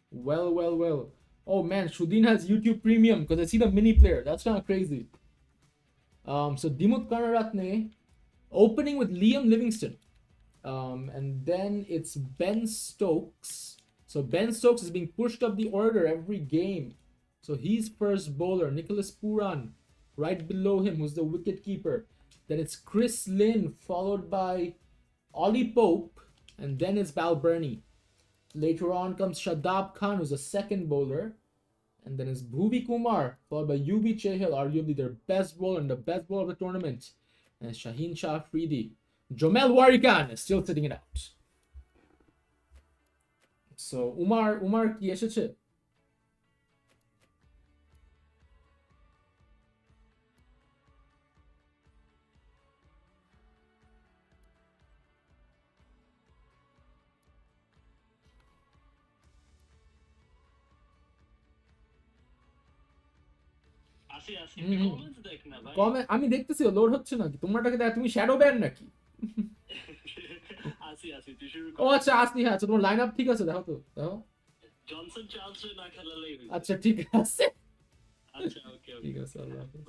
Well. Oh man, Shudin has YouTube Premium because I see the mini player. That's kind of crazy. So Dimut Kanaratne opening with Liam Livingston. And then it's Ben Stokes. So Ben Stokes is being pushed up the order every game. So he's first bowler. Nicholas Puran right below him, who's the wicket keeper. Then it's Chris Lynn, followed by Ollie Pope, and then it's Balburney. Later on comes Shadab Khan, who's a second bowler. And then it's Bhuvi Kumar, followed by Yubi Chehil, arguably their best bowler and the best bowler of the tournament. And Shaheen Shah Afridi. Jomel Warikan is still sitting it out. So Umar ki esheche? Comment আমি দেখতেছি load হচ্ছে নাকি তোমারটাকে দেখ তুমি shadow ban নাকি ও আচ্ছা আসনি হ্যাঁ আচ্ছা তোমার লাইন আপ ঠিক আছে দেখো তো দেখো জনসন চার্লস না খেলালেই হইছে আচ্ছা ঠিক আছে আচ্ছা ওকে ঠিক আছে আল্লাহ হাফেজ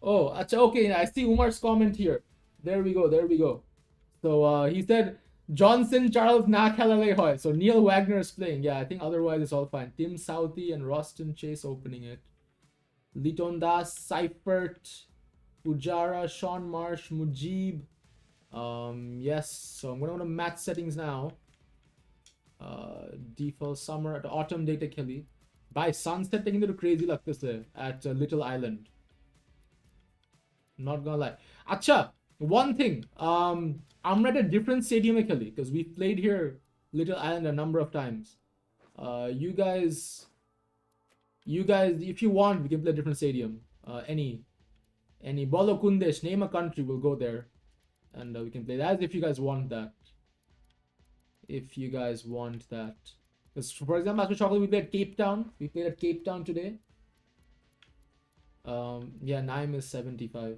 Oh, acha, okay. I see Umar's comment here. There we go. There we go. So he said Johnson, Charles, na khelale hoy. So Neil Wagner is playing. Yeah, I think otherwise it's all fine. Tim Southey and Roston Chase opening it. Liton Das, Seifert, Pujara, Sean Marsh, Mujib. Yes. So I'm gonna go to match settings now. Default summer at autumn data Kelly. By sunset taking it crazy like this at Little Island. Not gonna lie. Acha, one thing. I'm at a different stadium actually because we've played here Little Island a number of times. You guys, if you want, we can play a different stadium. Any Bolo Kundesh, name a country, we'll go there, and we can play that if you guys want that. If you guys want that, because for example, after chocolate, we played Cape Town. We played at Cape Town today. Yeah, Naim is 75.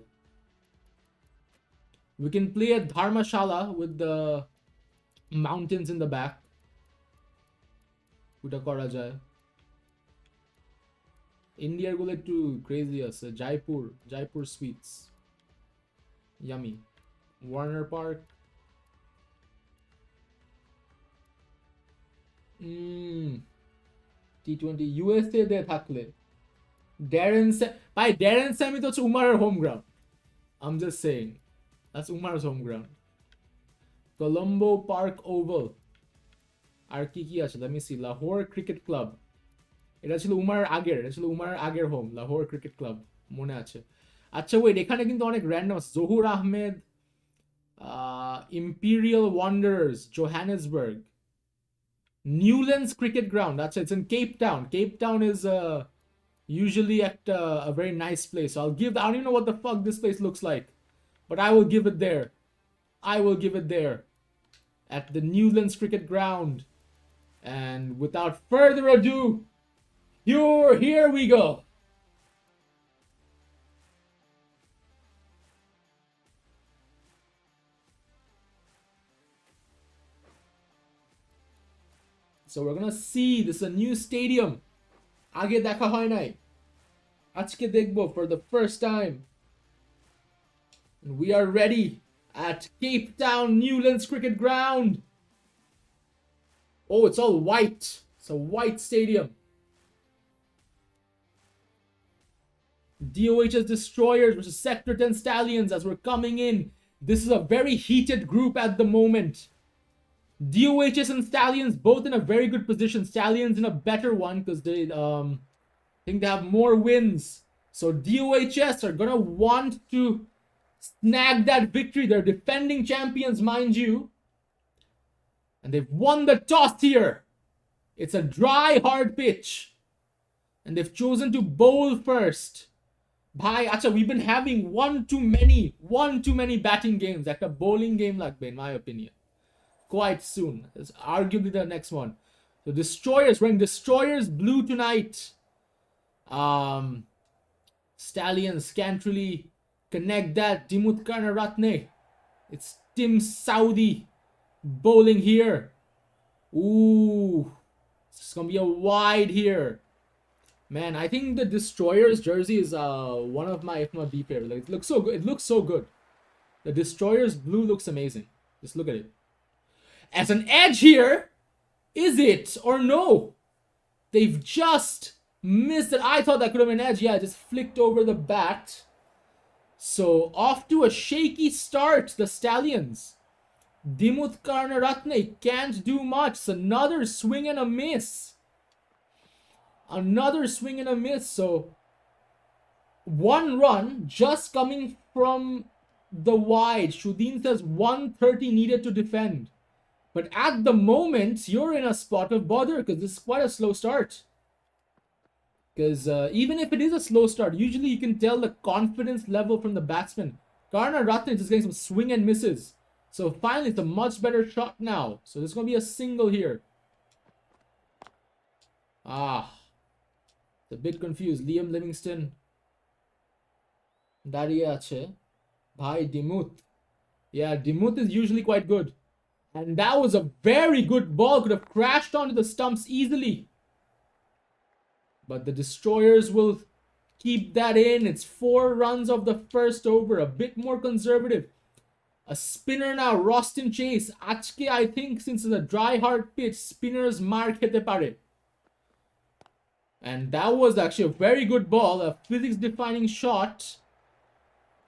We can play at Dharmashala with the mountains in the back. Kuta kora jay. India gule to crazy ase. Jaipur sweets. Yummy. Warner Park. T20 USA there থাকলে Darren Sammy তো হচ্ছে উমারের home ground I'm just saying that's Umar's home ground. Colombo Park Oval. আর কি কি আছে let me see Lahore Cricket Club. এটা ছিল উমারের আগের হোম লাহোর ক্রিকেট ক্লাব মনে আছে আচ্ছা ওয়েট এখানে কিন্তু অনেক র্যান্ডম আছে Zahur Ahmed imperial Wanderers Johannesburg Newlands Cricket Ground. That's it. It's in Cape Town. Cape Town is usually at a very nice place. So I don't even know what the fuck this place looks like. But I will give it there. At the Newlands Cricket Ground. And without further ado, here we go. So we're gonna see, this is a new stadium. Aage dekha hoy nai. Ajke dekhbo for the first time. And we are ready at Cape Town Newlands Cricket Ground. Oh, it's all white. It's a white stadium. DOH's Destroyers versus Sector 10 Stallions as we're coming in. This is a very heated group at the moment. DOHS and Stallions both in a very good position. Stallions in a better one because they think they have more wins. So DOHS are gonna want to snag that victory. They're defending champions, mind you. And they've won the toss here. It's a dry, hard pitch. And they've chosen to bowl first. Bhai, acha, we've been having one too many batting games. Like a bowling game like in my opinion. Quite soon. It's arguably the next one. So Destroyers, wearing Destroyers blue tonight. Stallions can't really connect that. Dimut Karnaratne. It's Tim Saudi bowling here. Ooh. It's gonna be a wide here. Man, I think the Destroyers jersey is one of my, if not the favorite. Like, it looks so good. It looks so good. The Destroyers blue looks amazing. Just look at it. As an edge here, is it or no? They've just missed it. I thought that could have been an edge. Yeah, just flicked over the bat. So off to a shaky start, the Stallions. Dimut Karnaratne can't do much. It's another swing and a miss. So one run just coming from the wide. Shudin says 130 needed to defend. But at the moment, you're in a spot of bother because this is quite a slow start. Because even if it is a slow start, usually you can tell the confidence level from the batsman. Karna Ratne is just getting some swing and misses. So finally, it's a much better shot now. So there's going to be a single here. It's a bit confused. Liam Livingston দাঁড়িয়ে আছে. Bhai Dimuth. Yeah, Dimuth is usually quite good. And that was a very good ball. Could have crashed onto the stumps easily. But the Destroyers will keep that in. It's 4 runs of the first over. A bit more conservative. A spinner now, Rostin Chase. Achke, I think, since it's a dry hard pitch, spinners mar khete pare. And that was actually a very good ball. A physics-defining shot.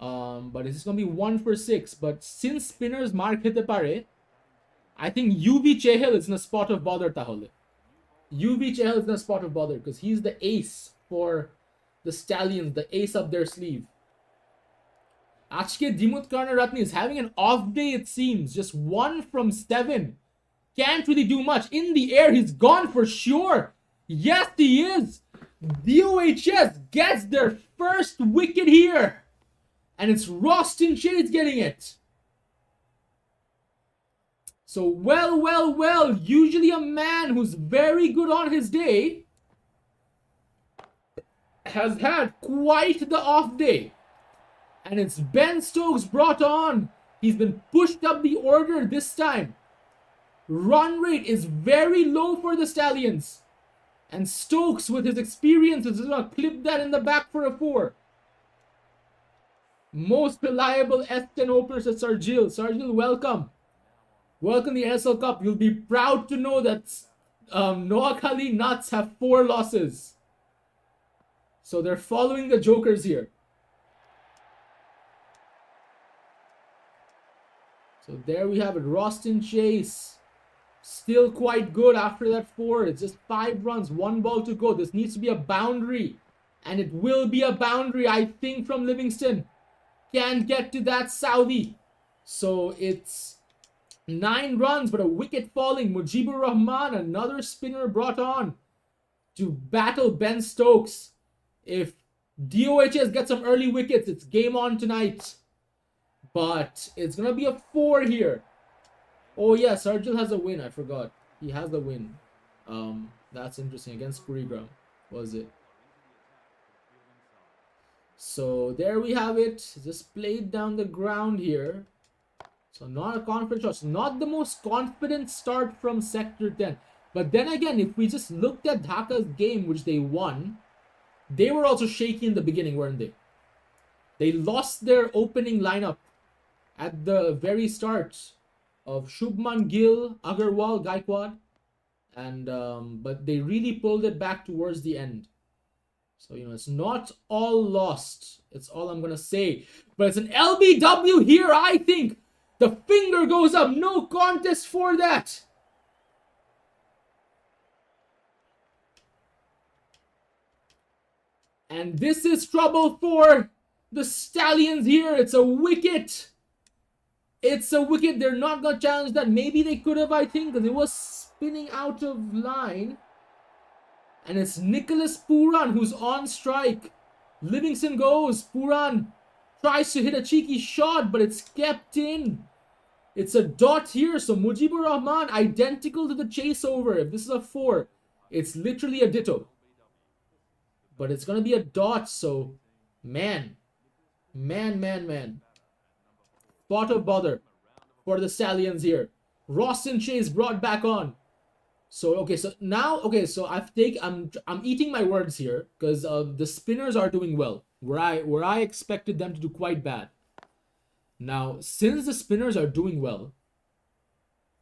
But it's going to be 1 for 6. But since spinners mar khete pare, I think UV Chehel is in a spot of bother tahole. UV Chehel is in a spot of bother because he's the ace for the Stallions, the ace up their sleeve. Achke Dimuth Karnaratne is having an off day, it seems. Just 1 from 7. Can't really do much. In the air, he's gone for sure. Yes, he is. DOHS gets their first wicket here. And it's Rostin Chase getting it. So, well. Usually a man who's very good on his day has had quite the off day. And it's Ben Stokes brought on. He's been pushed up the order this time. Run rate is very low for the Stallions. And Stokes, with his experience, is going to clip that in the back for a 4. Most reliable S10 opener to Sarjil. Sarjil, welcome. Welcome to the NSL Cup. You'll be proud to know that Noakhali Nuts have 4 losses. So they're following the Jokers here. So there we have it. Rostin Chase. Still quite good after that 4. It's just 5 runs. 1 ball to go. This needs to be a boundary. And it will be a boundary, I think, from Livingston. Can't get to that Saudi. So it's 9 runs, but a wicket falling. Mujibur Rahman, another spinner brought on to battle Ben Stokes. If DOHS gets some early wickets, it's game on tonight. But it's going to be a 4 here. Oh, yeah, Sarjil has a win. I forgot. He has the win. That's interesting. Against Kurigram, was it? So there we have it. Just played down the ground here. So not a confident shot. Not the most confident start from Sector 10. But then again, if we just looked at Dhaka's game, which they won, they were also shaky in the beginning, weren't they? They lost their opening lineup at the very start of Shubman Gill, Agarwal, Gaikwad. And but they really pulled it back towards the end. So, it's not all lost. It's all I'm going to say. But it's an LBW here, I think. The finger goes up. No contest for that. And this is trouble for the Stallions here. It's a wicket. It's a wicket. They're not going to challenge that. Maybe they could have, I think, because it was spinning out of line. And it's Nicholas Puran who's on strike. Livingston goes. Puran tries to hit a cheeky shot, but it's kept in. It's a dot here. So Mujibur Rahman, identical to the chase over. If this is a 4, it's literally a ditto. But it's going to be a dot. So, man. Spot of bother for the Stallions here. Rostin Chase brought back on. So I'm eating my words here because the spinners are doing well where I expected them to do quite bad. Now, since the spinners are doing well,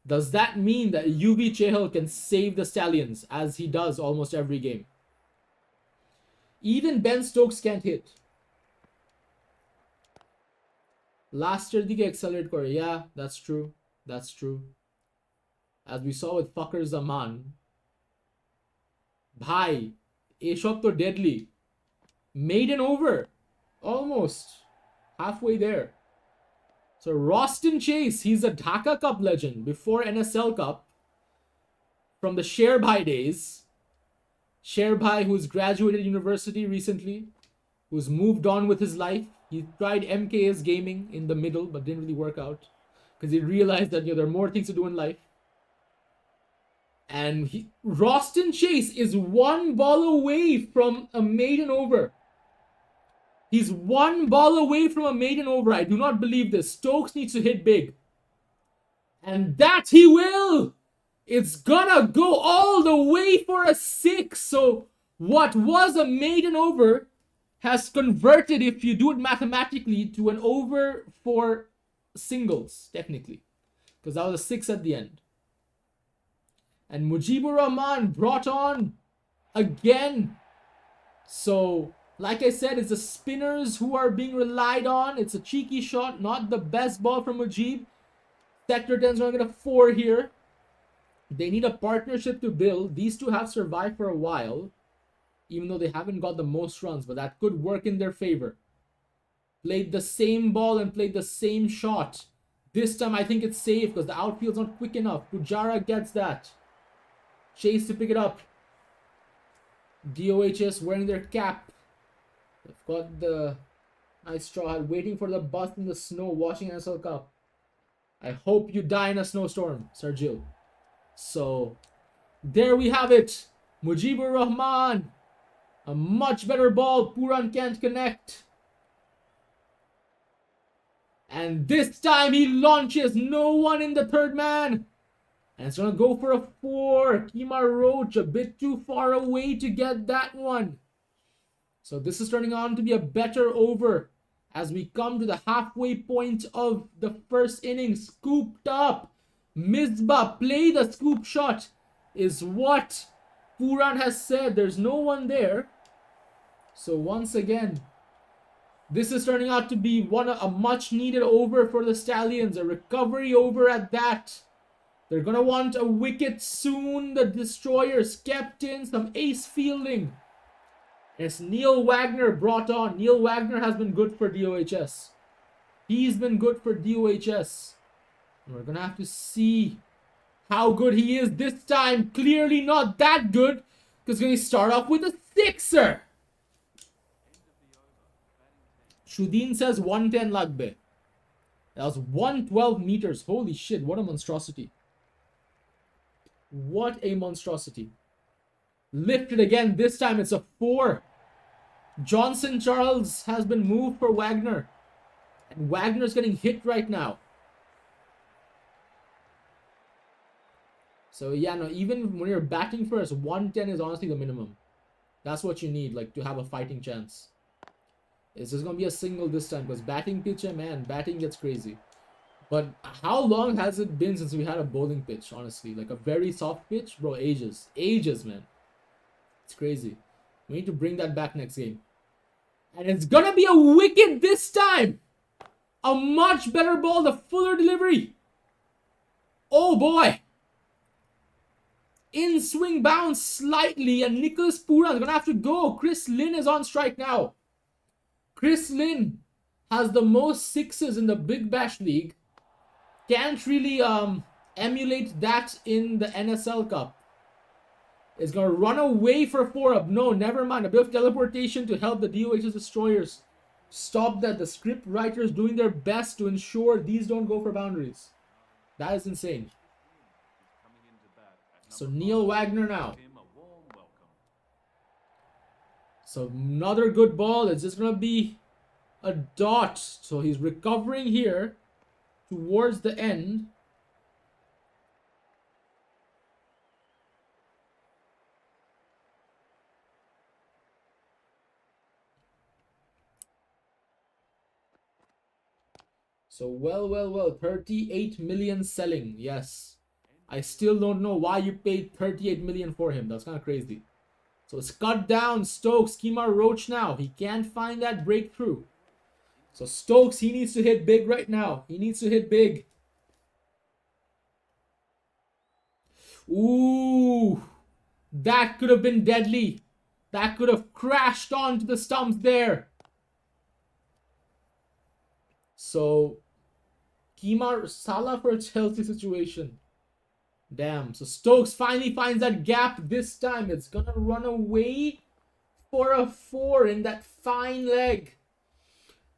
does that mean that UV Chehel can save the Stallions as he does almost every game? Even Ben Stokes can't hit. Last year dike accelerate kore. Yeah, that's true. As we saw with Fakhr Zaman. Bhai, Eshop to deadly. Maiden over. Almost. Halfway there. So Rostin Chase, he's a Dhaka Cup legend before NSL Cup. From the Sherbhai days. Sherbhai, who's graduated university recently. Who's moved on with his life. He tried MKS gaming in the middle, but didn't really work out. Because he realized that there are more things to do in life. And Roston Chase is one ball away from a maiden over. He's one ball away from a maiden over. I do not believe this. Stokes needs to hit big. And that he will! It's gonna go all the way for a 6. So what was a maiden over has converted, if you do it mathematically, to an over for singles, technically. Because that was a 6 at the end. And Mujibur Rahman brought on again. So, like I said, it's the spinners who are being relied on. It's a cheeky shot, not the best ball from Mujib. Sector 10's going to get a 4 here. They need a partnership to build. These two have survived for a while, even though they haven't got the most runs, but that could work in their favor. Played the same ball and played the same shot. This time I think it's safe because the outfield's not quick enough. Pujara gets that. Chase to pick it up. DOHS wearing their cap. They've got the nice straw hat waiting for the bus in the snow watching NSL Cup. I hope you die in a snowstorm, Sergio. So, there we have it. Mujibur Rahman. A much better ball. Puran can't connect. And this time he launches. No one in the third man. And it's going to go for a 4. Kemar Roach a bit too far away to get that one. So this is turning on to be a better over as we come to the halfway point of the first inning. Scooped up. Misbah, play the scoop shot is what Puran has said. There's no one there. So once again, this is turning out to be a much needed over for the Stallions. A recovery over at that. They're going to want a wicket soon. The Destroyers kept in some ace fielding. It's Neil Wagner brought on. Neil Wagner has been good for DOHS. He's been good for DOHS. We're going to have to see how good he is this time. Clearly not that good because he's going to start off with a 6er. Shudeen says 110 Lagbe. That was 112 meters. Holy shit, what a monstrosity. What a monstrosity. Lifted again. This time it's a 4. Johnson Charles has been moved for Wagner. And Wagner's getting hit right now. So yeah, no, even when you're batting first, 110 is honestly the minimum. That's what you need, like, to have a fighting chance. It's just going to be a single this time because batting pitcher, man, batting gets crazy. But how long has it been since we had a bowling pitch, honestly? Like a very soft pitch? Bro, ages. Ages, man. It's crazy. We need to bring that back next game. And it's going to be a wicket this time. A much better ball, the fuller delivery. Oh, boy. In swing bounce slightly, and Nicholas Puran is going to have to go. Chris Lynn is on strike now. Chris Lynn has the most 6s in the Big Bash League. Can't really emulate that in the NSL Cup. Is going to run away for a 4-up. No, never mind. A bit of teleportation to help the DOH's Destroyers stop that. The script writers doing their best to ensure these don't go for boundaries. That is insane. So Neil Wagner now. So another good ball. It's just going to be a dot. So he's recovering here towards the end. So well. 38 million selling. Yes. I still don't know why you paid 38 million for him. That's kind of crazy. So it's cut down. Stokes, Kemar Roach now. He can't find that breakthrough. So Stokes, he needs to hit big right now. He needs to hit big. Ooh. That could have been deadly. That could have crashed onto the stumps there. So Kemar Salah for a Chelsea situation. Damn. So Stokes finally finds that gap this time. It's gonna run away for a 4 in that fine leg.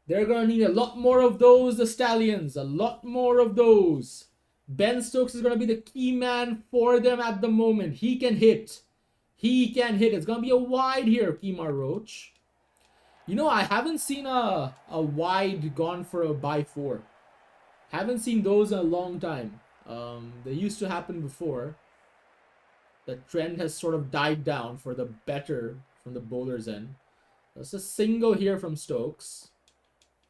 They're gonna need a lot more of those, the Stallions. A lot more of those. Ben Stokes is going to be the key man for them at the moment. He can hit. He can hit. It's going to be a wide here, Kemar Roach. You know, I haven't seen a wide gone for a by 4. Haven't seen those in a long time. They used to happen before. The trend has sort of died down for the better from the bowler's end. That's a single here from Stokes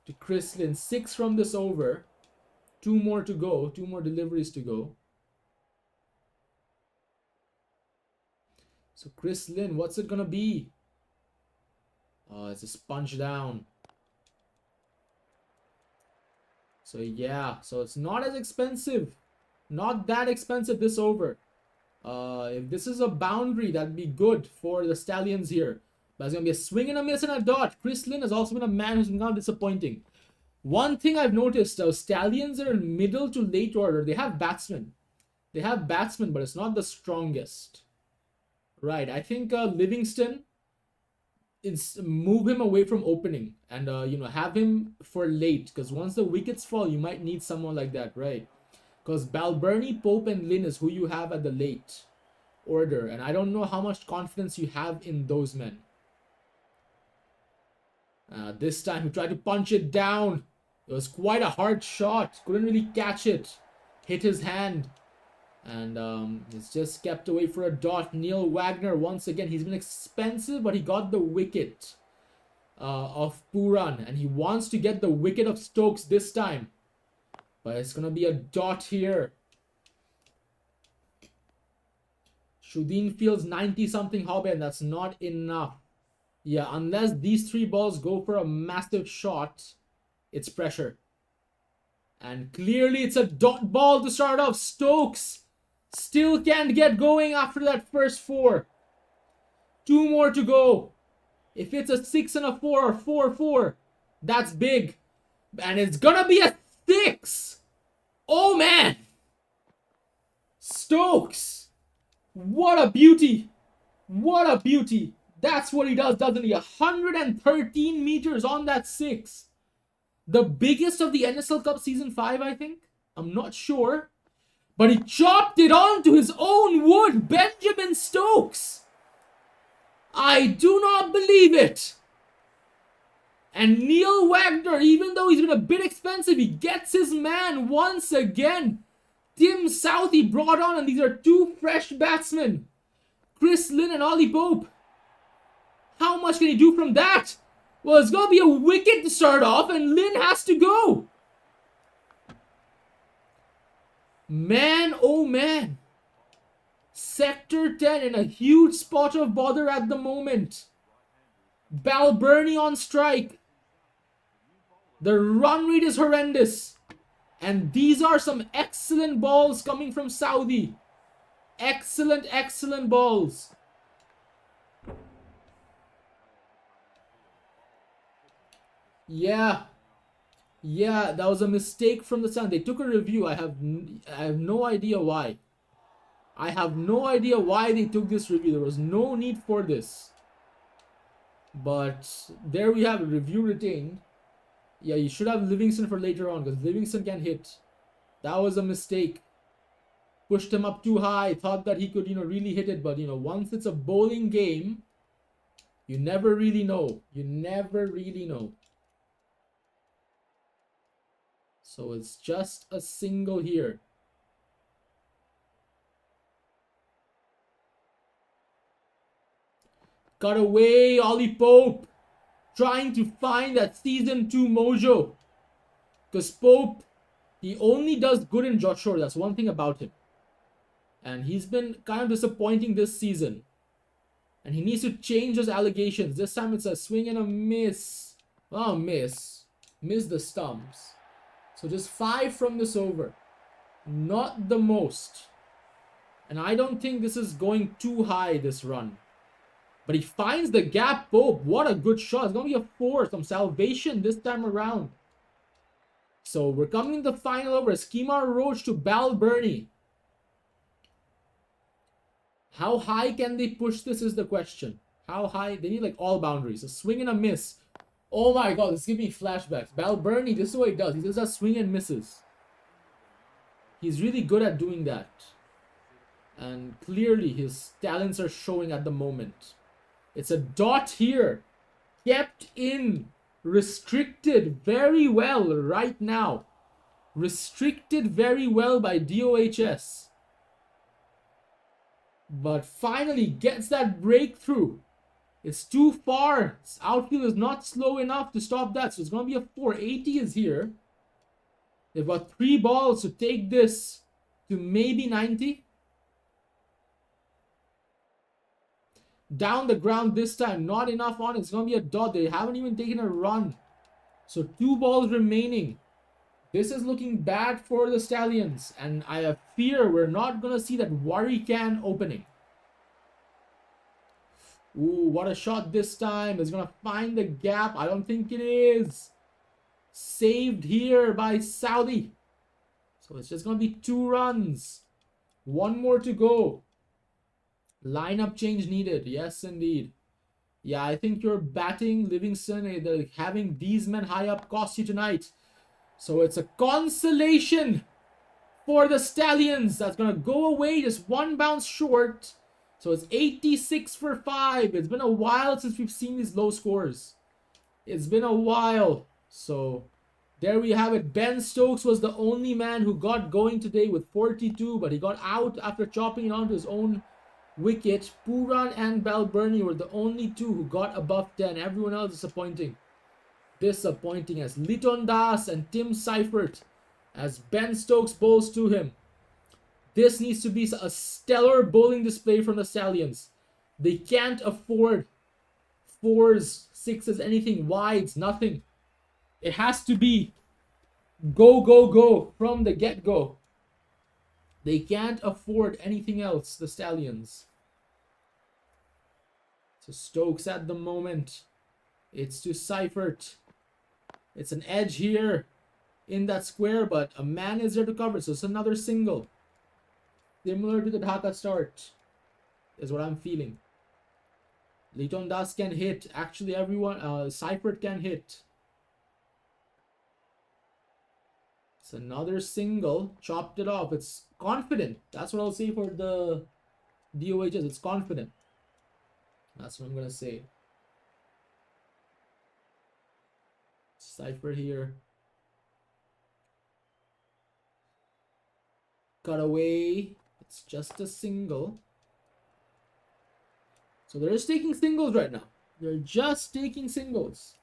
to Chris Lynn. 6 from this over. 2 more to go. 2 more deliveries to go. So Chris Lynn, what's it gonna be? Oh, it's a sponge down. So yeah, so it's not as expensive. Not that expensive this over. If this is a boundary, that'd be good for the Stallions here. But it's going to be a swing and a miss and a dot. Chris Lynn has also been a man who's been kind of disappointing. One thing I've noticed, Stallions are in middle to late order. They have batsmen. But it's not the strongest. Right, I think Livingston, it's move him away from opening and have him for late, because once the wickets fall, you might need someone like that, right? Because Balbirnie, Pope, and Lynn is who you have at the late order, and I don't know how much confidence you have in those men. This time he tried to punch it down. It was quite a hard shot. Couldn't really catch it. Hit his hand. And it's just kept away for a dot. Neil Wagner, once again, he's been expensive, but he got the wicket of Puran. And he wants to get the wicket of Stokes this time. But it's going to be a dot here. Shudeen Fields 90-something hobby, and that's not enough. Yeah, unless these 3 balls go for a massive shot, it's pressure. And clearly it's a dot ball to start off. Stokes still can't get going after that first 4. 2 more to go. If it's a 6 and a 4 or 4-4, that's big. And it's gonna be a 6. Oh man. Stokes. What a beauty. What a beauty. That's what he does, doesn't he? 113 meters on that 6. The biggest of the NSL Cup Season 5, I think. I'm not sure. But he chopped it onto his own wood. Benjamin Stokes. I do not believe it. And Neil Wagner, even though he's been a bit expensive, he gets his man once again. Tim Southee brought on, and these are 2 fresh batsmen. Chris Lynn and Ollie Pope. How much can he do from that? Well, it's going to be a wicket to start off, and Lynn has to go. Man, oh man. Sector 10 in a huge spot of bother at the moment. Balbirnie on strike. The run rate is horrendous. And these are some excellent balls coming from Saudi. Excellent, excellent balls. Yeah, that was a mistake from the Sun. They took a review. I have no idea why. I have no idea why they took this review. There was no need for this. But there we have it. Review retained. Yeah, you should have Livingston for later on, because Livingston can hit. That was a mistake. Pushed him up too high. Thought that he could, really hit it. But, once it's a bowling game, you never really know. You never really know. So it's just a single here. Cut away, Ollie Pope. Trying to find that season 2 mojo. Because Pope, he only does good in Joshua. That's one thing about him. And he's been kind of disappointing this season. And he needs to change those allegations. This time it's a swing and a miss. Oh, miss. Miss the stumps. So just 5 from this over. Not the most. And I don't think this is going too high, this run. But he finds the gap. Pope, what a good shot. It's going to be a 4. Some salvation this time around. So we're coming to the final over. Kemar Roach to Balbirnie. How high can they push this is the question. How high? They need like all boundaries. A swing and a miss. Oh my god, this is giving me flashbacks. Balbirnie, this is what he does. He does that swing and misses. He's really good at doing that. And clearly his talents are showing at the moment. It's a dot here. Kept in. Restricted very well right now. Restricted very well by DOHS. But finally gets that breakthrough. It's too far. This outfield is not slow enough to stop that. So it's going to be a 480 is here. They've got 3 balls to take this to maybe 90. Down the ground this time. Not enough on it. It's going to be a dot. They haven't even taken a run. So 2 balls remaining. This is looking bad for the Stallions. And I have fear we're not going to see that worry can opening. Ooh, what a shot this time. It's going to find the gap. I don't think it is. Saved here by Saudi. So it's just going to be 2 runs. 1 more to go. Lineup change needed. Yes, indeed. Yeah, I think you're batting Livingston. Having these men high up cost you tonight. So it's a consolation for the Stallions. That's going to go away. Just 1 bounce short. So it's 86 for 5. It's been a while since we've seen these low scores. It's been a while. So there we have it. Ben Stokes was the only man who got going today with 42. But he got out after chopping it onto his own wicket. Pooran and Balbirnie were the only 2 who got above 10. Everyone else disappointing. Disappointing as Liton Das and Tim Seifert as Ben Stokes bowls to him. This needs to be a stellar bowling display from the Stallions. They can't afford 4s, 6s, anything, wides, nothing. It has to be go, go, go from the get-go. They can't afford anything else, the Stallions. So Stokes at the moment. It's to Seifert. It's an edge here in that square, but a man is there to cover. So it's another single. Similar to the Dhaka start is what I'm feeling. Liton Das can hit. Actually, everyone, Seifert can hit. It's another single. Chopped it off. It's confident. That's what I'll say for the DOHs. It's confident. That's what I'm going to say. Seifert here. Cut away. It's just a single. So they're just taking singles right now. They're just taking singles.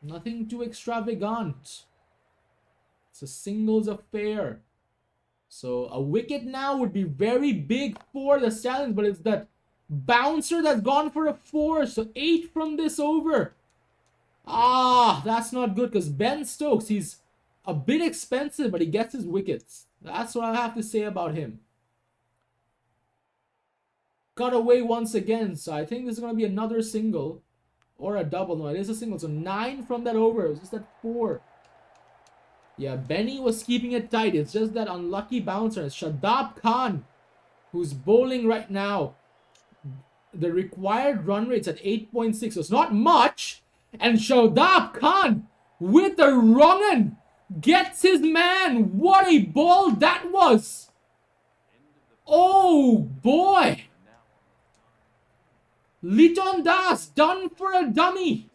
Nothing too extravagant. It's a singles affair. So a wicket now would be very big for the Stallions, but it's that bouncer that's gone for a 4. So 8 from this over. Ah, that's not good because Ben Stokes, he's a bit expensive, but he gets his wickets. That's what I have to say about him. Cut away once again. So I think this is going to be another single or a double. No, it is a single. So 9 from that over. It was just that 4. Yeah, Benny was keeping it tight. It's just that unlucky bouncer. It's Shadab Khan who's bowling right now. The required run rate's at 8.6. So it's not much. And Shadab Khan with the wrong end gets his man. What a ball that was. Oh boy. Liton Das done for a dummy.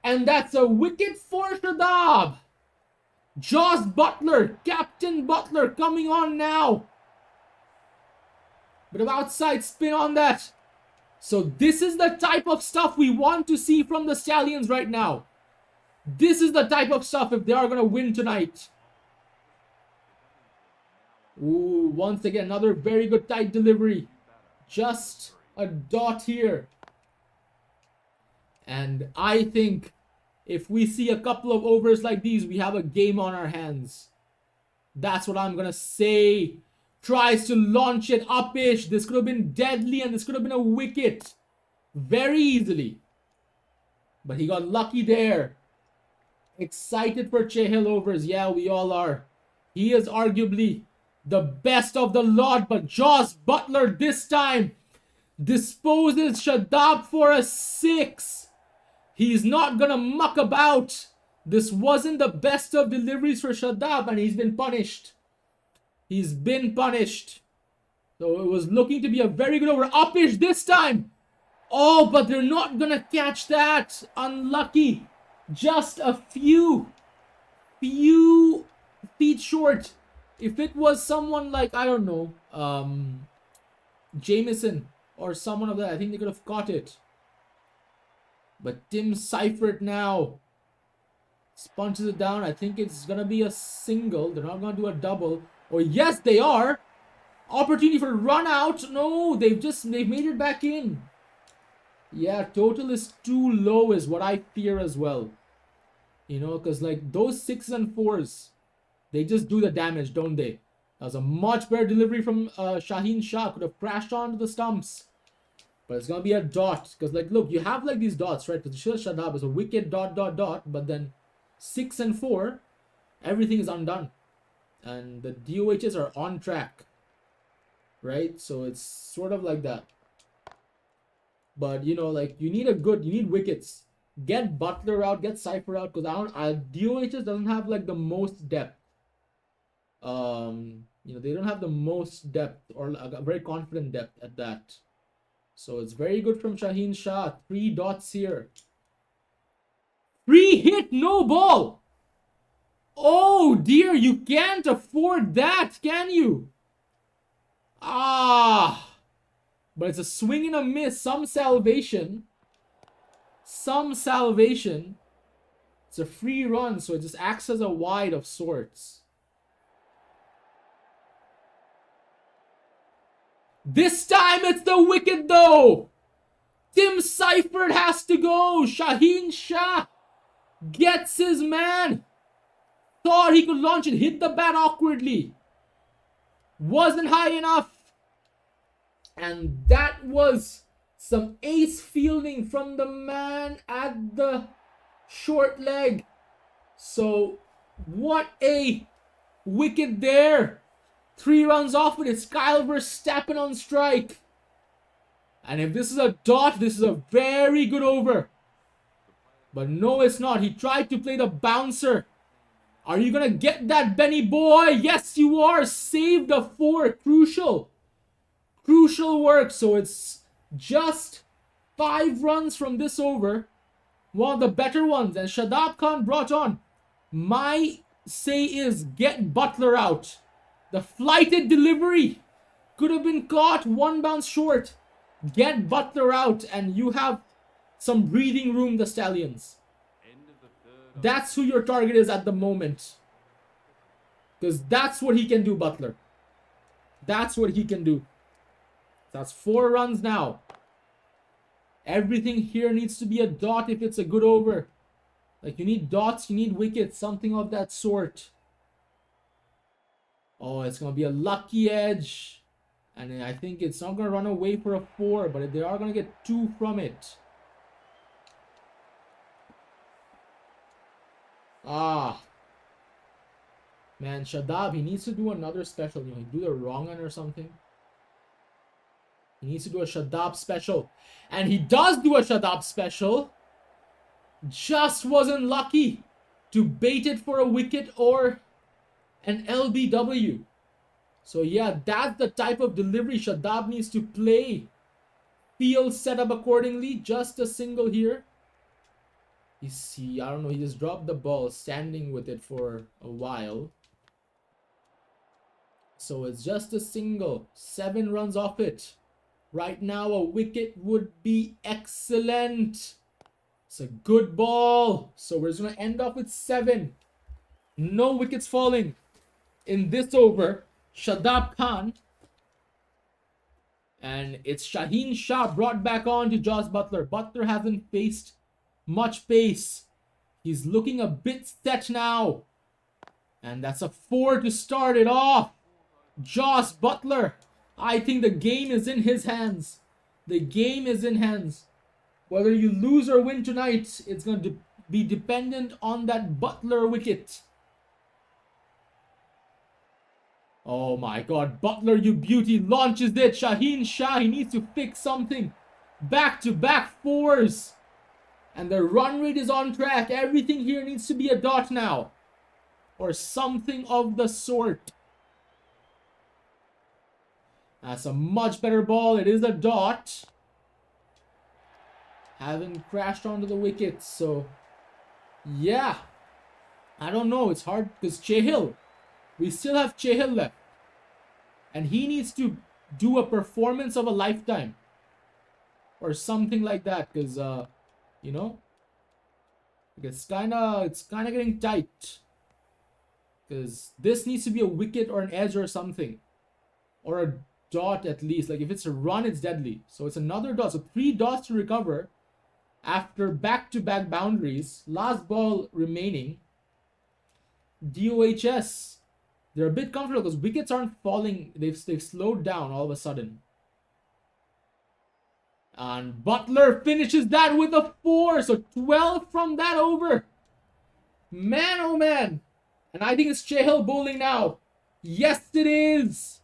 And that's a wicket for Shadab. Joss Butler, Captain Butler coming on now. Bit of outside spin on that. So this is the type of stuff we want to see from the Stallions right now. This is the type of stuff if they are going to win tonight. Ooh, once again, another very good tight delivery. Just a dot here. And I think if we see a couple of overs like these, we have a game on our hands. That's what I'm going to say. Tries to launch it upish. This could have been deadly and this could have been a wicket. Very easily. But he got lucky there. Excited for Chahil overs. Yeah, we all are. He is arguably the best of the lot. But Joss Butler this time disposes Shadab for a 6. He's not going to muck about. This wasn't the best of deliveries for Shadab, and he's been punished. He's been punished. So it was looking to be a very good over. Uppish this time. Oh, but they're not gonna catch that. Unlucky. Just a few feet short. If it was someone like, I don't know, Jameson or someone of that, I think they could have caught it. But Tim Seifert now punches it down. I think it's gonna be a single. They're not gonna do a double. Or yes, they are. Opportunity for run out. No, they've made it back in. Yeah, total is too low is what I fear as well. You know, because like those 6s and 4s, they just do the damage, don't they? That was a much better delivery from Shaheen Shah. Could have crashed onto the stumps. But it's going to be a dot. Because like, look, you have like these dots, right? Because Shadab is a wicked dot. But then 6 and 4, everything is undone. And the DOHs are on track. Right? So it's sort of like that. But, you know, like, you need wickets. Get Butler out, get Cypher out. Because DOHs doesn't have, like, the most depth. You know, they don't have the most depth. Or a very confident depth at that. So it's very good from Shaheen Shah. 3 dots here. Free hit, no ball. Oh dear, you can't afford that, can you? Ah. But it's a swing and a miss. Some salvation. It's a free run, so it just acts as a wide of sorts. This time it's the wicket though. Tim Seifert has to go. Shaheen Shah gets his man. Thought he could launch it. Hit the bat awkwardly. Wasn't high enough. And that was some ace fielding from the man at the short leg. So what a wicket there. 3 runs off it. It's Kyle Verstappen on strike. And if this is a dot, this is a very good over. But no, it's not. He tried to play the bouncer. Are you going to get that, Benny boy? Yes, you are. Saved a 4. Crucial work. So it's just 5 runs from this over. One of the better ones. And Shadab Khan brought on. My say is get Butler out. The flighted delivery could have been caught 1 bounce short. Get Butler out and you have some breathing room, the Stallions. That's who your target is at the moment. Because that's what he can do, Butler. That's what he can do. That's 4 runs now. Everything here needs to be a dot if it's a good over. Like, you need dots, you need wickets, something of that sort. Oh, it's going to be a lucky edge. And I think it's not going to run away for a 4, but they are going to get 2 from it. Ah. Man, Shadab, he needs to do another special. You know, he do the wrong one or something. He needs to do a Shadab special. And he does do a Shadab special. Just wasn't lucky to bait it for a wicket or an LBW. So yeah, that's the type of delivery Shadab needs to play. Field set up accordingly. Just a single here. You see, I don't know, he just dropped the ball, standing with it for a while. So it's just a single. 7 runs off it. Right now, a wicket would be excellent. It's a good ball. So we're just going to end off with 7. No wickets falling in this over. Shadab Khan. And it's Shaheen Shah brought back on to Josh Butler. Butler hasn't faced much pace. He's looking a bit set now. And that's a 4 to start it off. Josh Butler. I think the game is in his hands. The game is in hands. Whether you lose or win tonight, it's going to be dependent on that Butler wicket. Oh my god, Butler, you beauty, launches it. Shaheen Shah, he needs to fix something. Back-to-back 4s. And the run rate is on track. Everything here needs to be a dot now. Or something of the sort. That's a much better ball. It is a dot. Haven't crashed onto the wickets, so yeah. I don't know. It's hard because Chahil. We still have Chahil left. And he needs to do a performance of a lifetime. Or something like that. Because, you know. It's kinda getting tight. Because this needs to be a wicket or an edge or something. Or a dot at least. Like if it's a run, it's deadly. So it's another dot. So 3 dots to recover. After back-to-back boundaries. Last ball remaining. DOHS. They're a bit comfortable because wickets aren't falling. They've slowed down all of a sudden. And Butler finishes that with a 4. So 12 from that over. Man, oh man. And I think it's Chahil bowling now. Yes, it is.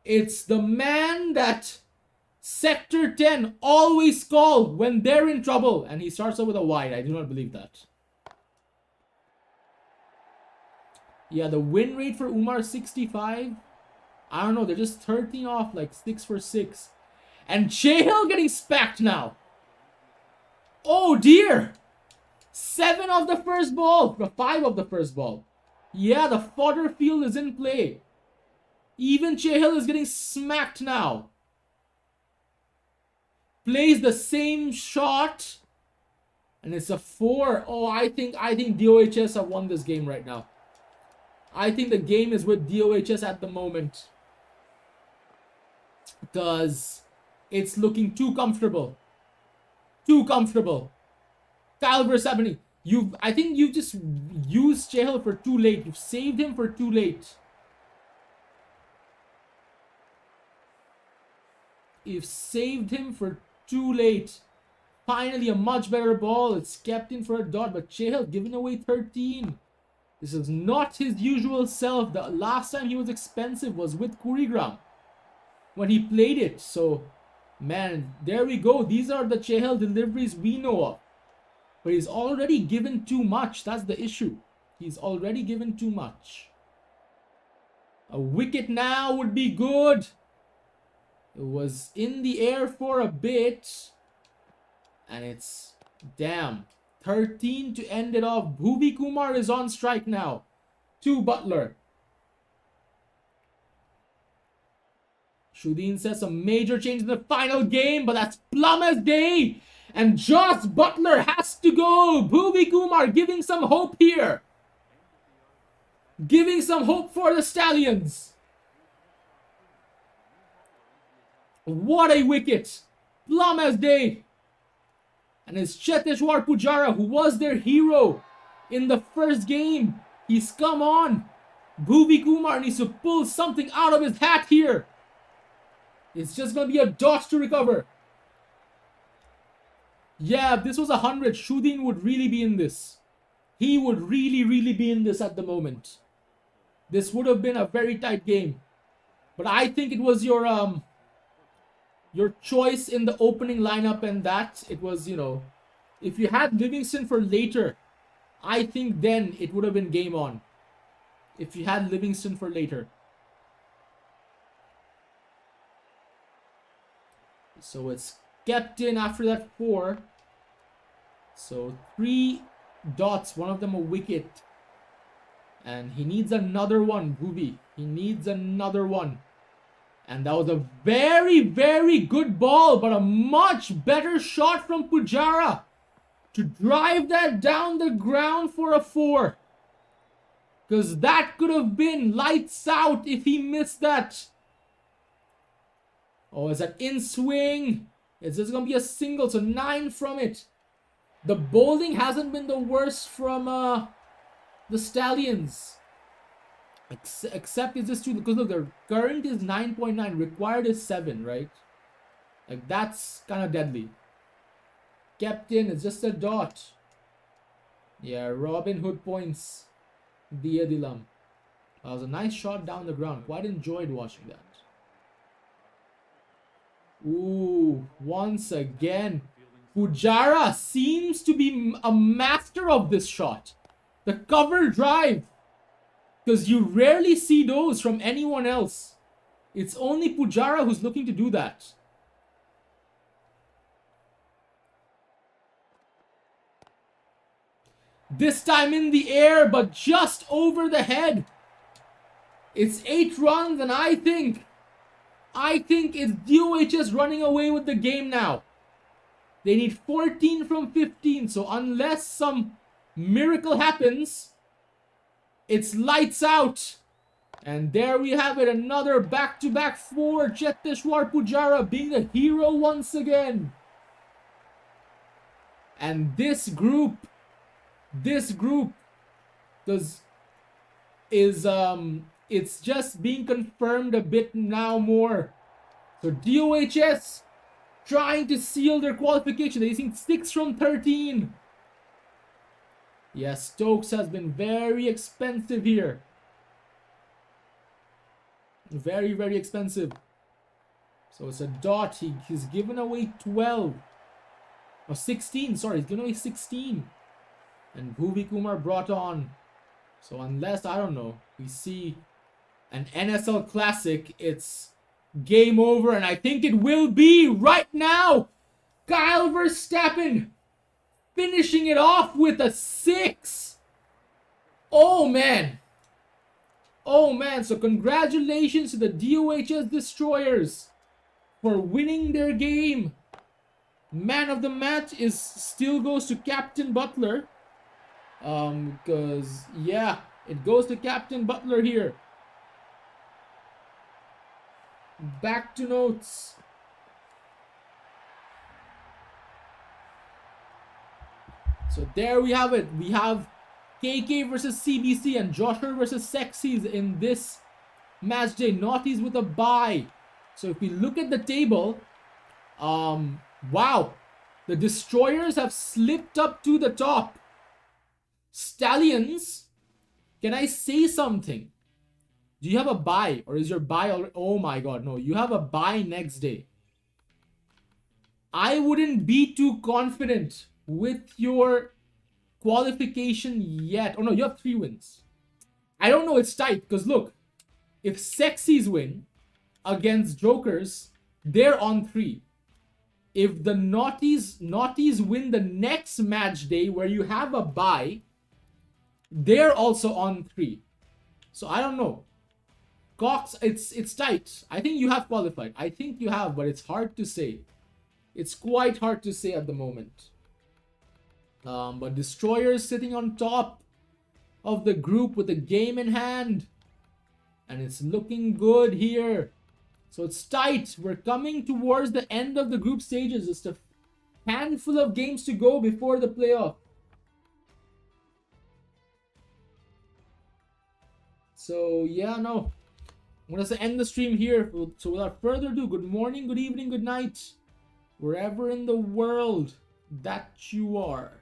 It's the man that Sector 10 always call when they're in trouble. And he starts off with a wide. I do not believe that. Yeah, the win rate for Umar 65. I don't know. They're just 13 off, like 6 for 6. And Chahil getting spacked now. Oh dear. 7 of the first ball. 5 of the first ball. Yeah, the fodder field is in play. Even Chahil is getting smacked now. Plays the same shot. And it's a 4. Oh, I think DOHS have won this game right now. I think the game is with DOHS at the moment. Because it's looking too comfortable. Too comfortable. Kyle Versabany, I think you've just used Chahil for too late. You've saved him for too late. You've saved him for too late. Finally, a much better ball. It's kept in for a dot, but Chahil giving away 13. This is not his usual self. The last time he was expensive was with Kurigram when he played it. So, man, there we go. These are the Chahil deliveries we know of. But he's already given too much. That's the issue. He's already given too much. A wicket now would be good. It was in the air for a bit. And it's, damn, 13 to end it off. Bhuvi Kumar is on strike now. To Butler. Shudeen says a major change in the final game, but that's plum as day. And Josh Butler has to go. Bhuvi Kumar giving some hope here. Giving some hope for the Stallions. What a wicket. Plum as day. And it's Cheteshwar Pujara, who was their hero in the first game. He's come on. Bhuvi Kumar needs to pull something out of his hat here. It's just going to be a dot to recover. Yeah, if this was 100, Shudeen would really be in this. He would really be in this at the moment. This would have been a very tight game. But I think it was your choice in the opening lineup, and that it was, you know, if you had Livingston for later, I think then it would have been game on. If you had Livingston for later. So it's kept in after that 4. So 3 dots, one of them a wicket. And he needs another one, Bhuvi. He needs another one. And that was a very good ball, but a much better shot from Pujara to drive that down the ground for a 4. Because that could have been lights out if he missed that. Oh, is that in swing? It's just going to be a single, so 9 from it. The bowling hasn't been the worst from the Stallions. Except it's just 2, because look, their current is 9.9, required is 7, right? Like, that's kind of deadly. Kept in, it's just a dot. Yeah, Robin Hood points. Dia Dilam. That was a nice shot down the ground. Quite enjoyed watching that. Ooh, once again. Pujara seems to be a master of this shot. The cover drive. Because you rarely see those from anyone else. It's only Pujara who's looking to do that. This time in the air, but just over the head. It's 8 runs, and I think it's DOHS running away with the game now. They need 14 from 15, so unless some miracle happens, it's lights out. And there we have it, another back-to-back 4. Cheteshwar Pujara being a hero once again. And this group it's just being confirmed a bit now more. So DOHS trying to seal their qualification. They're using 6 from 13. Yes, Stokes has been very expensive here. Very, very expensive. So it's a dot. He's given away 12. Or 16, sorry. He's given away 16. And Bhuvi Kumar brought on. So unless, I don't know, we see an NSL Classic, it's game over. And I think it will be right now. Kyle Verstappen finishing it off with a 6. Oh, man. Oh, man. So congratulations to the DOHS Destroyers for winning their game. Man of the match still goes to Captain Butler. Because, yeah, it goes to Captain Butler here. Back to notes. So there we have it. We have KK versus CBC and Joshua versus Sexies in this match day. Naughties with a bye. So if we look at the table, wow. The Destroyers have slipped up to the top. Stallions, can I say something? Do you have a bye? Or is your bye already? Oh my god, no. You have a bye next day. I wouldn't be too confident with your qualification yet. Oh no, you have 3 wins. I don't know, it's tight. Because look, if Sexies win against Jokers, they're on 3. If the Naughties win the next match day where you have a bye, they're also on 3. So I don't know. Cox, it's tight. I think you have qualified. I think you have, but it's hard to say. It's quite hard to say at the moment. But Destroyers sitting on top of the group with a game in hand. And it's looking good here. So it's tight. We're coming towards the end of the group stages. Just a handful of games to go before the playoff. So yeah, no. I'm going to end the stream here. So without further ado, good morning, good evening, good night. Wherever in the world that you are.